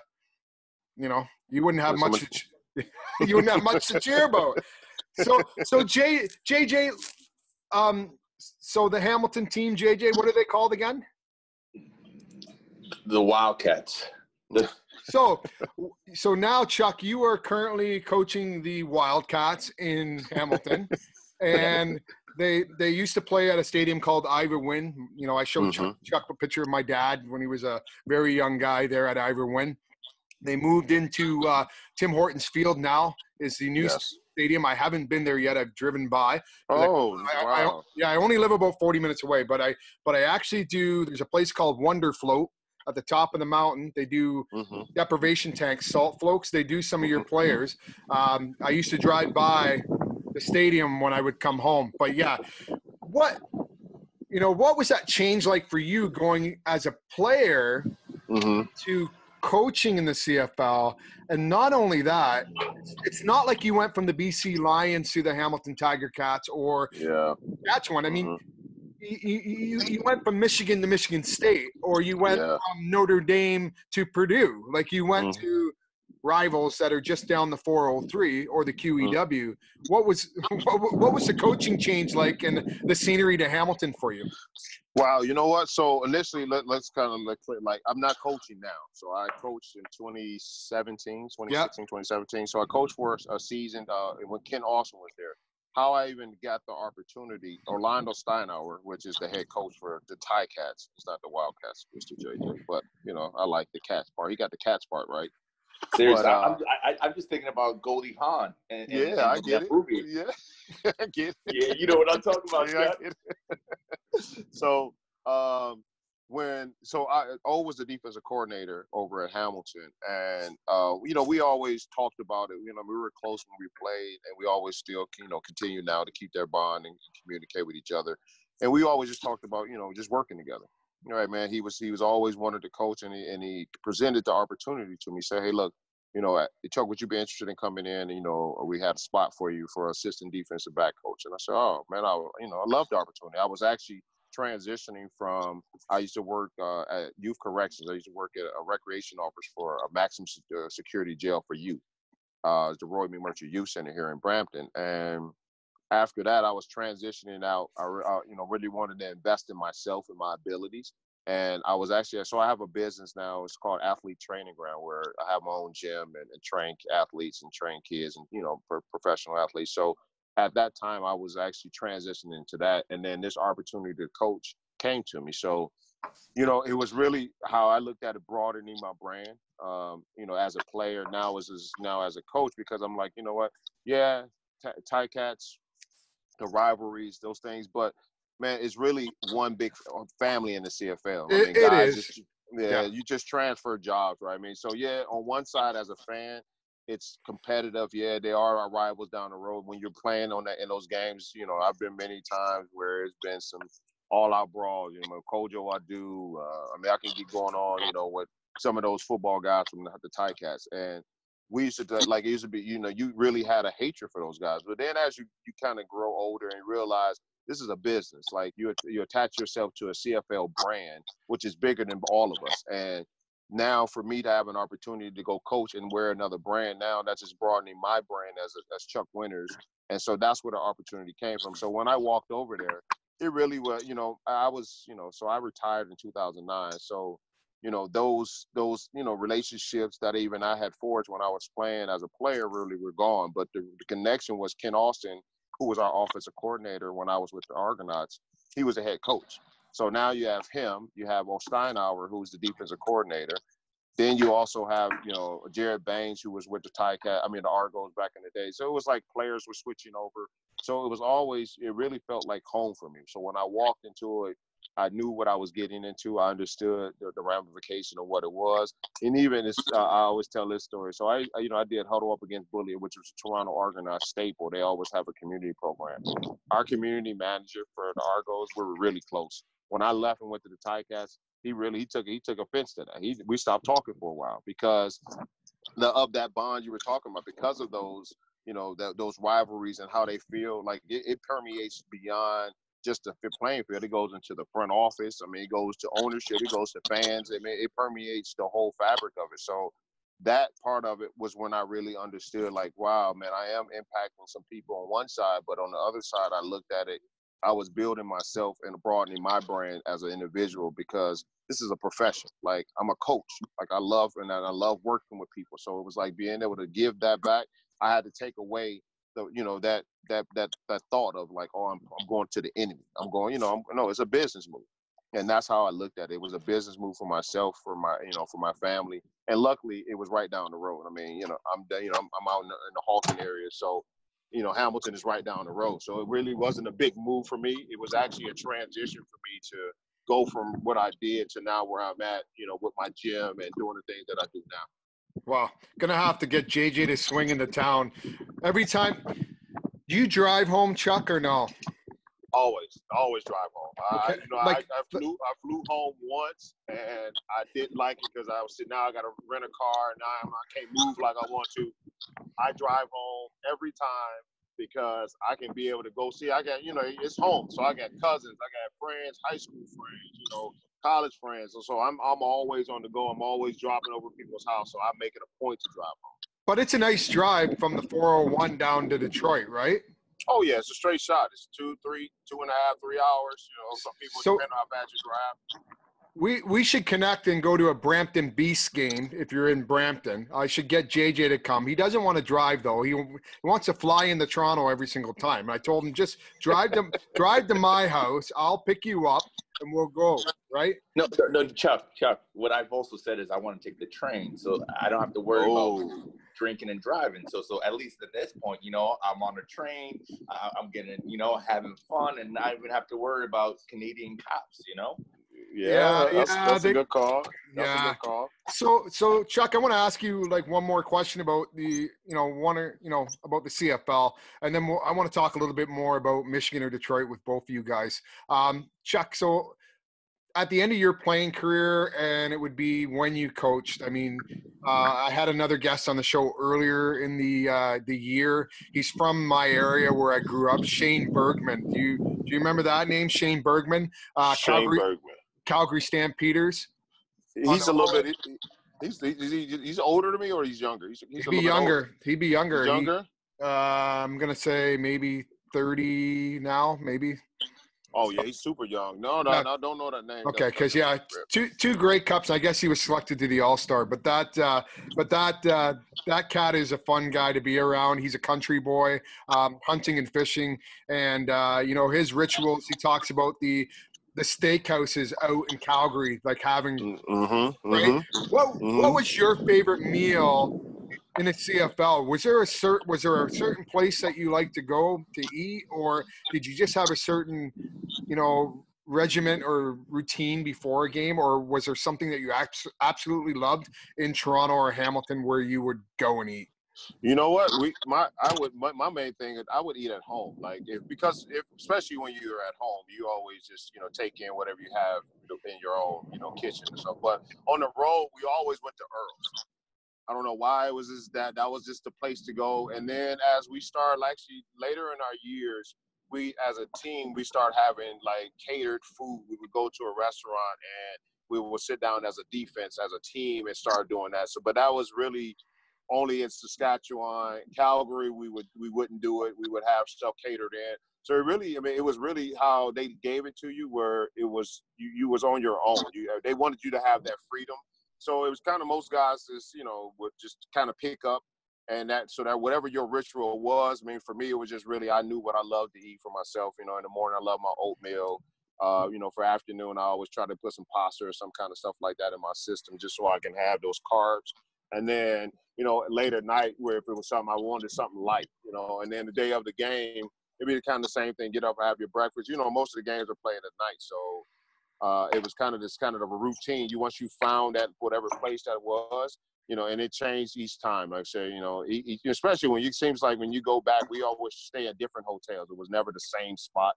you wouldn't have much. You wouldn't have much to cheer about. So JJ, so the Hamilton team, JJ, what are they called again? The Wildcats. So now, Chuck, you are currently coaching the Wildcats in Hamilton, and they used to play at a stadium called Ivor Wynn. I showed Chuck a picture of my dad when he was a very young guy there at Ivor Wynn. They moved into Tim Hortons Field now is the new stadium. I haven't been there yet. I've driven by. Wow. I only live about 40 minutes away, but I actually do. There's a place called Wonder Float at the top of the mountain. They do deprivation tanks, salt floats. They do some of your players. I used to drive by the stadium when I would come home. But yeah, what was that change like for you going as a player to coaching in the CFL? And not only that, it's not like you went from the BC Lions to the Hamilton Tiger Cats or Saskatchewan. I mean, you went from Michigan to Michigan State, or you went from Notre Dame to Purdue. Like, you went to rivals that are just down the 403 or the QEW. What was the coaching change like and the scenery to Hamilton for you? Wow, you know what? So initially, let's kind of like I'm not coaching now. So I coached in 2017. So I coached for a season when Ken Austin was there. How I even got the opportunity, Orlando Steinauer, which is the head coach for the Ticats. It's not the Wildcats, Mr. JJ, but I like the Cats part. He got the Cats part right. Seriously, I'm just thinking about Goldie Hawn and I get it. Ruby. Yeah, I get it. Yeah, you know what I'm talking about. I get it. So I was the defensive coordinator over at Hamilton, and we always talked about it. We were close when we played, and we always still continue now to keep their bond and communicate with each other. And we always just talked about just working together. All right, man. He was always wanted to coach, and he presented the opportunity to me. He said, hey, look, Chuck, would you be interested in coming in? And, we had a spot for you for assistant defensive back coach. And I said, oh man, I love the opportunity. I was actually transitioning from, I used to work at youth corrections. I used to work at a recreation office for a maximum security jail for youth. The Roy McMurtry Youth Center here in Brampton. And after that, I was transitioning out. I really wanted to invest in myself and my abilities. And I was actually, so I have a business now. It's called Athlete Training Ground, where I have my own gym and train athletes and train kids and, professional athletes. So at that time, I was actually transitioning to that. And then this opportunity to coach came to me. So, it was really how I looked at it, broadening my brand, as a player, now as a coach, because I'm like, you know what? Yeah, Ticats, the rivalries, those things, but man, it's really one big family in the CFL. You just transfer jobs, right? I mean, so yeah, on one side as a fan, it's competitive. Yeah, they are our rivals down the road. When you're playing in those games, I've been many times where it's been some all-out brawls. Kojo, I do. I can keep going on. With some of those football guys from the Ticats, and we used to it used to be. You really had a hatred for those guys. But then as you kind of grow older and realize this is a business, like you attach yourself to a CFL brand, which is bigger than all of us. And now for me to have an opportunity to go coach and wear another brand, now that's just broadening my brand as Chuck Winters. And so that's where the opportunity came from. So when I walked over there, it really was, I was, so I retired in 2009. So, those relationships that even I had forged when I was playing as a player really were gone. But the connection was Ken Austin, who was our offensive coordinator when I was with the Argonauts. He was a head coach. So now you have him, you have Osteinauer, who's the defensive coordinator. Then you also have, Jared Baines, who was with the the Argos back in the day. So it was like players were switching over. So it really felt like home for me. So when I walked into it, I knew what I was getting into. I understood the ramification of what it was. And even I always tell this story. So I did Huddle Up Against Bullying, which was a Toronto Argonauts staple. They always have a community program. Our community manager for the Argos, we were really close. When I left and went to the Ticats, he took offense to that. We stopped talking for a while because of that bond you were talking about, because of those, those rivalries and how they feel. Like it permeates beyond just the playing field. It goes into the front office. It goes to ownership. It goes to fans. It permeates the whole fabric of it. So that part of it was when I really understood, like, wow, man, I am impacting some people on one side, but on the other side, I looked at it, I was building myself and broadening my brand as an individual, because this is a profession. Like, I'm a coach. Like, I love working with people. So it was like being able to give that back. I had to take away that thought of like, oh, I'm going to the enemy. I'm going, no, it's a business move. And that's how I looked at it. It was a business move for myself, for my family. And luckily it was right down the road. I'm out in the Halton area. So, Hamilton is right down the road. So it really wasn't a big move for me. It was actually a transition for me to go from what I did to now where I'm at, with my gym and doing the things that I do now. Well, gonna have to get JJ to swing into town. Every time, do you drive home, Chuck, or no? Always drive home. Okay. I flew home once, and I didn't like it because I was sitting. Now I got to rent a car. Now I can't move like I want to. I drive home every time because I can be able to go see. I got, it's home, so I got cousins, I got friends, high school friends, college friends. So I'm always on the go. I'm always dropping over people's house. So I make it a point to drive home. But it's a nice drive from the 401 down to Detroit, right? Oh yeah, it's a straight shot. It's 2.5, 3 hours. Some people depend on how fast you drive. We should connect and go to a Brampton Beasts game if you're in Brampton. I should get JJ to come. He doesn't want to drive though. He wants to fly into Toronto every single time. I told him just drive to my house. I'll pick you up and we'll go. Right? No, Chuck. What I've also said is I want to take the train, so I don't have to worry about drinking and driving. So at least at this point, I'm on a train. I'm getting, having fun, and not even have to worry about Canadian cops. That's a good call. That's a good call. So Chuck, I want to ask you like one more question about the, about the CFL, and then I want to talk a little bit more about Michigan or Detroit with both of you guys. Chuck, so at the end of your playing career, and it would be when you coached. I mean, I had another guest on the show earlier in the year. He's from my area where I grew up, Shane Bergman. Do you remember that name, Shane Bergman? Shane Bergman. Calgary Stampeders. He's a little bit. He's older than me, or he's younger. He'd be younger. He'd be younger. He's younger. I'm gonna say maybe 30 now, maybe. Oh yeah, he's super young. No, I don't know that name. Okay, because two Grey Cups. I guess he was selected to the All-Star. But that cat is a fun guy to be around. He's a country boy, hunting and fishing, and his rituals. He talks about the steakhouses out in Calgary, like having. Right? What was your favorite meal in the CFL? Was there a certain place that you like to go to eat, or did you just have a certain, regiment or routine before a game, or was there something that you absolutely loved in Toronto or Hamilton where you would go and eat? You know what? My main thing is I would eat at home. Like especially when you're at home, you always just take in whatever you have in your own kitchen and stuff. But on the road, we always went to Earl's. I don't know why it was just that was just the place to go. And then as we started, actually later in our years, we as a team, we start having like catered food. We would go to a restaurant and we would sit down as a defense, as a team, and start doing that. So, but that was really only in Saskatchewan. Calgary, we wouldn't do it. We would have stuff catered in. So it was really how they gave it to you, where it was you was on your own. They wanted you to have that freedom. So it was kind of most guys just, would just kind of pick up so that whatever your ritual was, I mean, for me, it was just really, I knew what I loved to eat for myself. In the morning, I love my oatmeal. For afternoon, I always try to put some pasta or some kind of stuff like that in my system just so I can have those carbs. And then, late at night, where if it was something I wanted, something light, and then the day of the game, it'd be kind of the same thing. Get up and have your breakfast. Most of the games are played at night. So it was kind of a routine. Once you found that whatever place that was, and it changed each time. Like I say, especially when it seems like when you go back, we always stay at different hotels. It was never the same spot.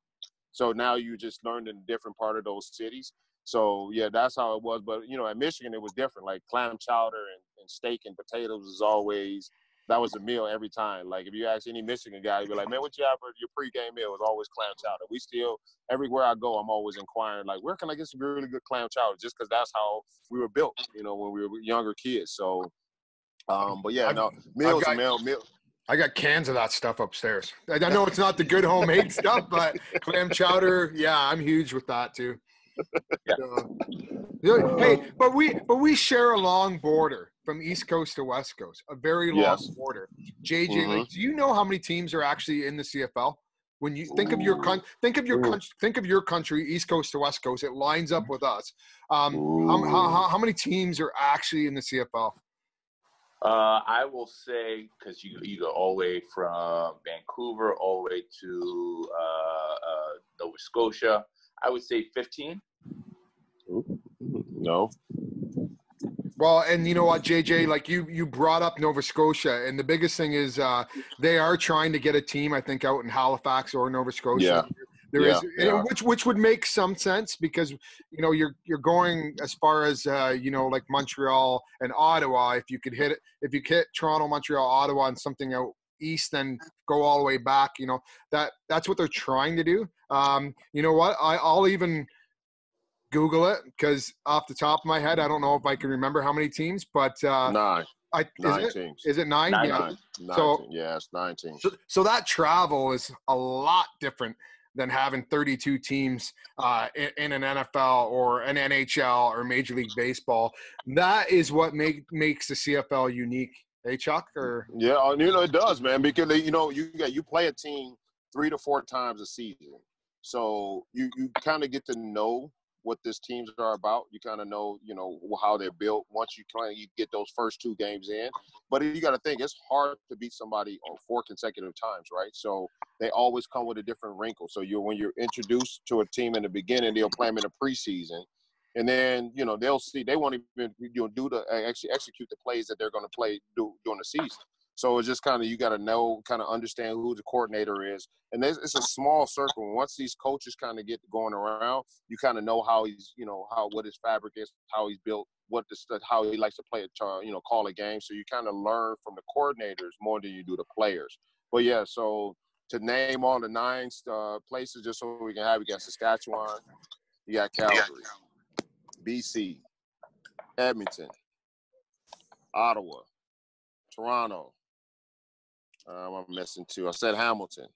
So now you just learned in a different part of those cities. So yeah, that's how it was. But at Michigan, it was different. Like clam chowder and steak and potatoes is always. That was a meal every time. Like if you ask any Michigan guy, you'd be like, man, what you have for your pregame meal? It was always clam chowder. We still, everywhere I go, I'm always inquiring, like, where can I get some really good clam chowder? Just because that's how we were built, when we were younger kids. So, but yeah, meals. I got cans of that stuff upstairs. I know it's not the good homemade stuff, but clam chowder, yeah, I'm huge with that too. Hey, but we share a long border from East Coast to West Coast, a very long border. JJ, like, do you know how many teams are actually in the CFL? When you think of your country, East Coast to West Coast, it lines up with us. How many teams are actually in the CFL? I will say, because you go all the way from Vancouver all the way to Nova Scotia, I would say 15. No. Well, and you know what, JJ, like you brought up Nova Scotia, and the biggest thing is they are trying to get a team, I think, out in Halifax or Nova Scotia. Yeah. Which would make some sense because you're going as far as like Montreal and Ottawa. If you hit Toronto, Montreal, Ottawa, and something out east, then go all the way back. That's what they're trying to do. You know what? I'll even Google it because off the top of my head, I don't know if I can remember how many teams, but 9 teams. Is it 9? Yeah. 9 yeah, it's 9 teams. So that travel is a lot different than having 32 teams in an NFL or an NHL or Major League Baseball. That is what makes the CFL unique. Hey, Chuck? Or yeah, it does, man, because you play a team 3 to 4 times a season, so you kind of get to know what these teams are about. You kind of know, how they're built once you get those first 2 games in. But you got to think, it's hard to beat somebody on 4 consecutive times, right? So they always come with a different wrinkle. So when you're introduced to a team in the beginning, they'll play them in the preseason. And then, they'll see, they won't even actually execute the plays that they're going to play during the season. So it's just kind of, you got to know, kind of understand who the coordinator is. And it's a small circle. Once these coaches kind of get going around, you kind of know how he's, what his fabric is, how he's built, how he likes to play, call a game. So you kind of learn from the coordinators more than you do the players. But yeah, so to name all the 9 places, just so we got Saskatchewan, you got Calgary, BC, Edmonton, Ottawa, Toronto. I'm missing 2. I said Hamilton.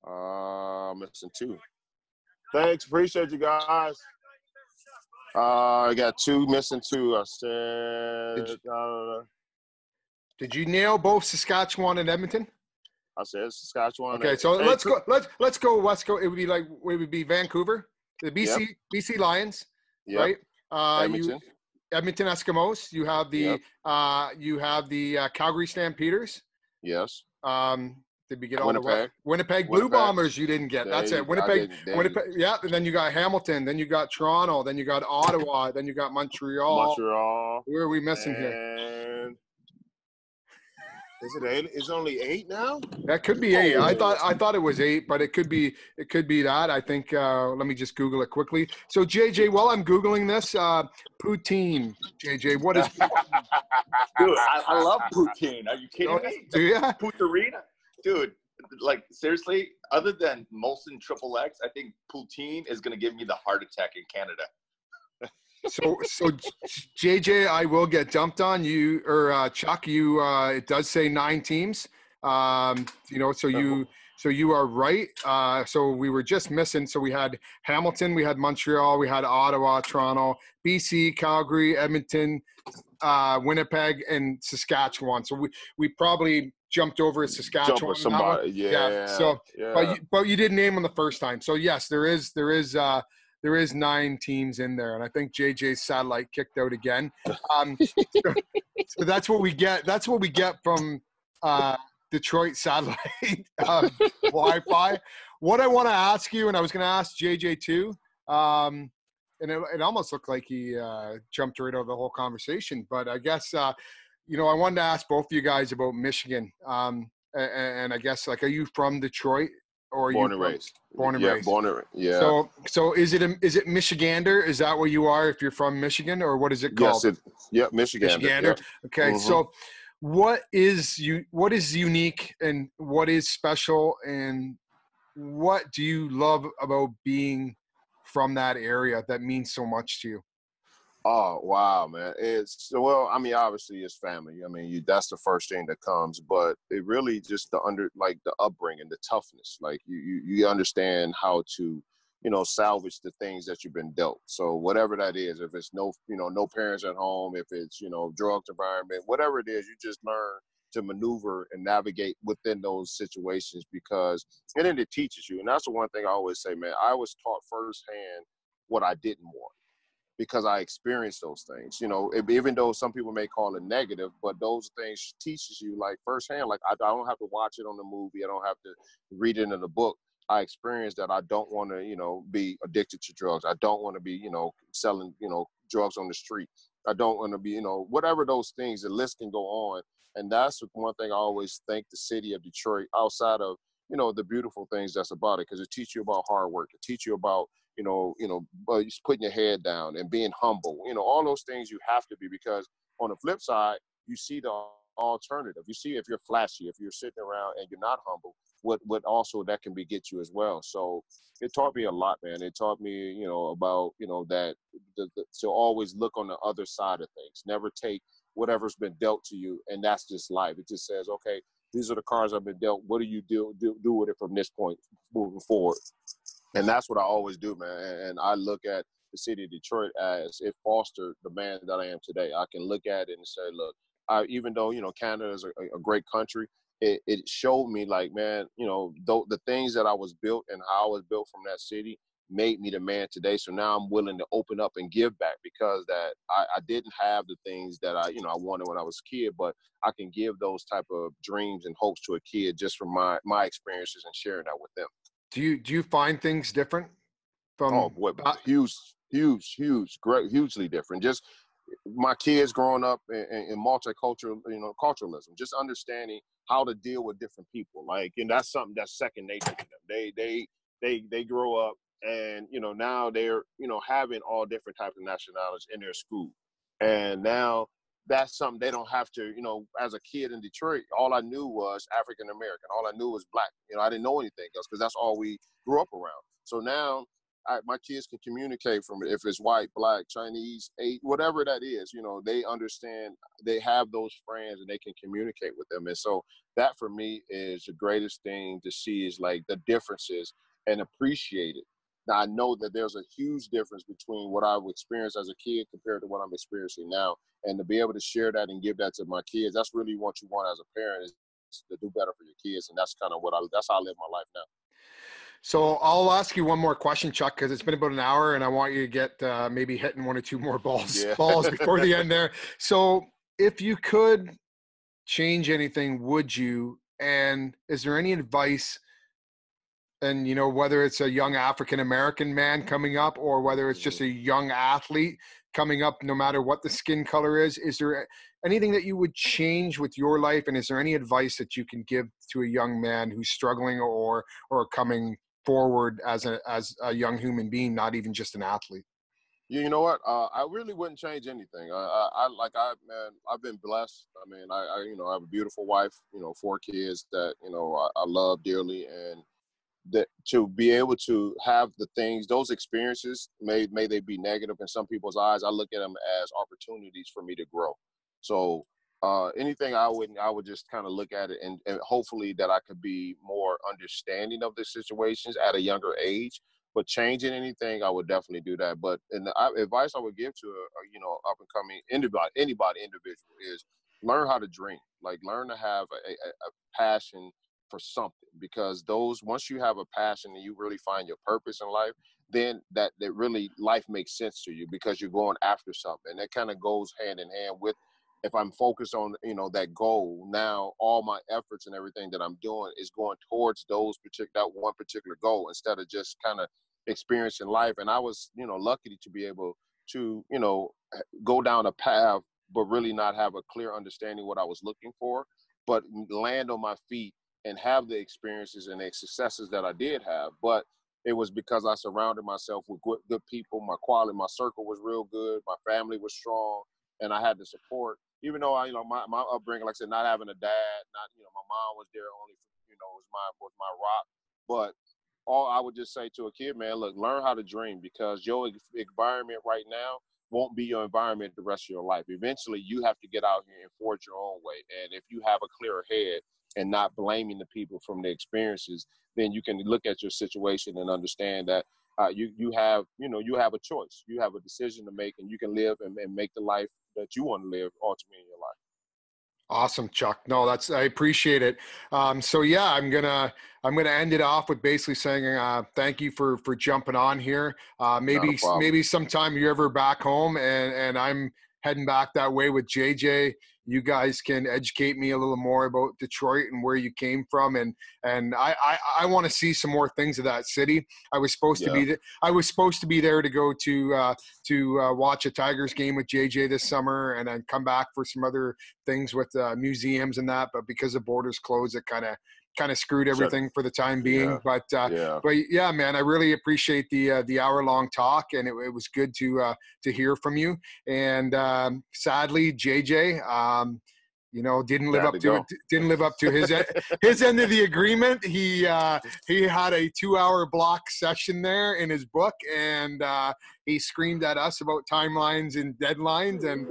I'm missing 2. Thanks. Appreciate you guys. I got 2, missing 2. I said. Did you nail both Saskatchewan and Edmonton? I said Saskatchewan. Okay, so let's go. Let's go West Coast. It would be Vancouver, the BC Lions, right? Edmonton. Edmonton Eskimos. You have the Calgary Stampeders. Yes. Did we get all the way? Winnipeg Blue Bombers. You didn't get. That's it. Winnipeg. Yeah. And then you got Hamilton. Then you got Toronto. Then you got Ottawa. Then you got Montreal. Where are we missing here? Is it 8? Is it only 8 now? That could be 8. I thought it was 8, but it could be that. I think. Let me just Google it quickly. So JJ, while I'm Googling this, poutine. JJ, what is? Dude, I love poutine. Are you kidding me? Do you? Pooterina, dude. Like seriously, other than Molson Triple X, I think poutine is gonna give me the heart attack in Canada. So JJ, I will get dumped on you, or Chuck. You, it does say 9 teams. So you are right. So we were just missing. So we had Hamilton, we had Montreal, we had Ottawa, Toronto, BC, Calgary, Edmonton, Winnipeg, and Saskatchewan. So we probably jumped over Saskatchewan. Somebody, yeah. So, but you didn't name them the first time. So yes, there is 9 teams in there, and I think JJ's satellite kicked out again. So that's what we get. That's what we get from Detroit satellite Wi-Fi. What I want to ask you, and I was going to ask JJ too, and it almost looked like he jumped right out of the whole conversation. But I guess I wanted to ask both of you guys about Michigan, and I guess are you from Detroit? Or born and raised. Yeah. So is it Michigander? Is that what you are if you're from Michigan, or what is it called? Yes, Michigander. Michigander. Yeah. Okay. Mm-hmm. So what is unique and what is special, and what do you love about being from that area that means so much to you? Oh, wow, man. Obviously it's family. That's the first thing that comes, but it really just the upbringing, the toughness. Like you understand how to, salvage the things that you've been dealt. So whatever that is, if it's no parents at home, if it's, drugs environment, whatever it is, you just learn to maneuver and navigate within those situations and then it teaches you. And that's the one thing I always say, man, I was taught firsthand what I didn't want, because I experienced those things, even though some people may call it negative, but those things teaches you firsthand. I don't have to watch it on the movie. I don't have to read it in the book. I experienced that I don't want to, be addicted to drugs. I don't want to be, selling, drugs on the street. I don't want to be, whatever those things, the list can go on. And that's one thing I always thank the city of Detroit, outside of, the beautiful things that's about it, because it teaches you about hard work. It teaches you about, just putting your head down and being humble, all those things you have to be, because on the flip side, you see the alternative. You see, if you're flashy, if you're sitting around and you're not humble, what also that can get you as well. So it taught me a lot, man. It taught me, about, that to always look on the other side of things, never take whatever's been dealt to you. And that's just life. It just says, okay, these are the cards I've been dealt. What do you do with it from this point moving forward? And that's what I always do, man. And I look at the city of Detroit as it fostered the man that I am today. I can look at it and say, look, even though, Canada is a great country, it showed me man, the things that I was built and how I was built from that city made me the man today. So now I'm willing to open up and give back, because that I didn't have the things that I wanted when I was a kid, but I can give those type of dreams and hopes to a kid just from my experiences and sharing that with them. Do you find things different from? Huge, great, hugely different. Just my kids growing up in multicultural, culturalism, just understanding how to deal with different people. Like, and that's something that's second nature to them. They grow up and, now they're, having all different types of nationalities in their school. And now that's something they don't have to, as a kid in Detroit, all I knew was African American. All I knew was black. I didn't know anything else because that's all we grew up around. So now my kids can communicate from it. If it's white, black, Chinese, whatever that is, they understand, they have those friends and they can communicate with them. And so that for me is the greatest thing to see, is like the differences and appreciate it. Now, I know that there's a huge difference between what I've experienced as a kid compared to what I'm experiencing now. And to be able to share that and give that to my kids, that's really what you want as a parent, is to do better for your kids. And that's kind of that's how I live my life now. So I'll ask you one more question, Chuck, because it's been about an hour and I want you to get maybe hitting one or two more balls before the end there. So if you could change anything, would you? And is there any advice, and whether it's a young African-American man coming up or whether it's just a young athlete coming up, no matter what the skin color is there anything that you would change with your life? And is there any advice that you can give to a young man who's struggling or coming forward as a young human being, not even just an athlete? You know what? I really wouldn't change anything. I've been blessed. I mean, I have a beautiful wife, 4 kids that, I love dearly. And that to be able to have the things, those experiences, may they be negative in some people's eyes, I look at them as opportunities for me to grow. So anything I would just kind of look at it and hopefully that I could be more understanding of the situations at a younger age. But changing anything, I would definitely do that. But advice I would give to a up and coming anybody individual is learn how to dream. Like, learn to have a passion for something, because once you have a passion and you really find your purpose in life, then that really life makes sense to you because you're going after something. And that kind of goes hand in hand with, if I'm focused on, that goal, now all my efforts and everything that I'm doing is going towards that one particular goal, instead of just kind of experiencing life. And I was, lucky to be able to, go down a path, but really not have a clear understanding what I was looking for, but land on my feet and have the experiences and the successes that I did have. But it was because I surrounded myself with good people. My circle was real good. My family was strong, and I had the support. Even though my upbringing, like I said, not having a dad, my mom was there only, was my rock. But all I would just say to a kid, man, look, learn how to dream, because your environment right now won't be your environment the rest of your life. Eventually, you have to get out here and forge your own way. And if you have a clearer head and not blaming the people from the experiences, then you can look at your situation and understand that you have a choice. You have a decision to make, and you can live and make the life that you want to live ultimately in your life. Awesome, Chuck. No, I appreciate it. So yeah, I'm gonna end it off with basically saying thank you for jumping on here. Maybe sometime you're ever back home and I'm heading back that way with JJ, you guys can educate me a little more about Detroit and where you came from, and I want to see some more things of that city. I was supposed to be there to go to watch a Tigers game with JJ this summer, and then come back for some other things with museums and that. But because the borders closed, it kind of screwed everything for the time being. But yeah, man, I really appreciate the hour-long talk, and it was good to hear from you. And sadly, JJ, didn't live up to his end of the agreement. He had a 2-hour block session there in his book, and he screamed at us about timelines and deadlines, and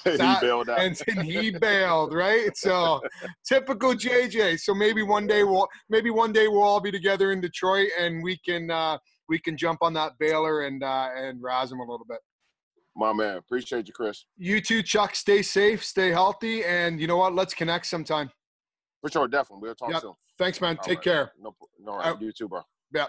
he bailed out. and he bailed, right? So typical JJ. So maybe one day we'll all be together in Detroit, and we can jump on that bailer and razz him a little bit. My man, appreciate you, Chris. You too, Chuck. Stay safe, stay healthy, and you know what? Let's connect sometime. For sure, definitely. We'll talk soon. Thanks, man. Take care. No, you too, bro. Yeah.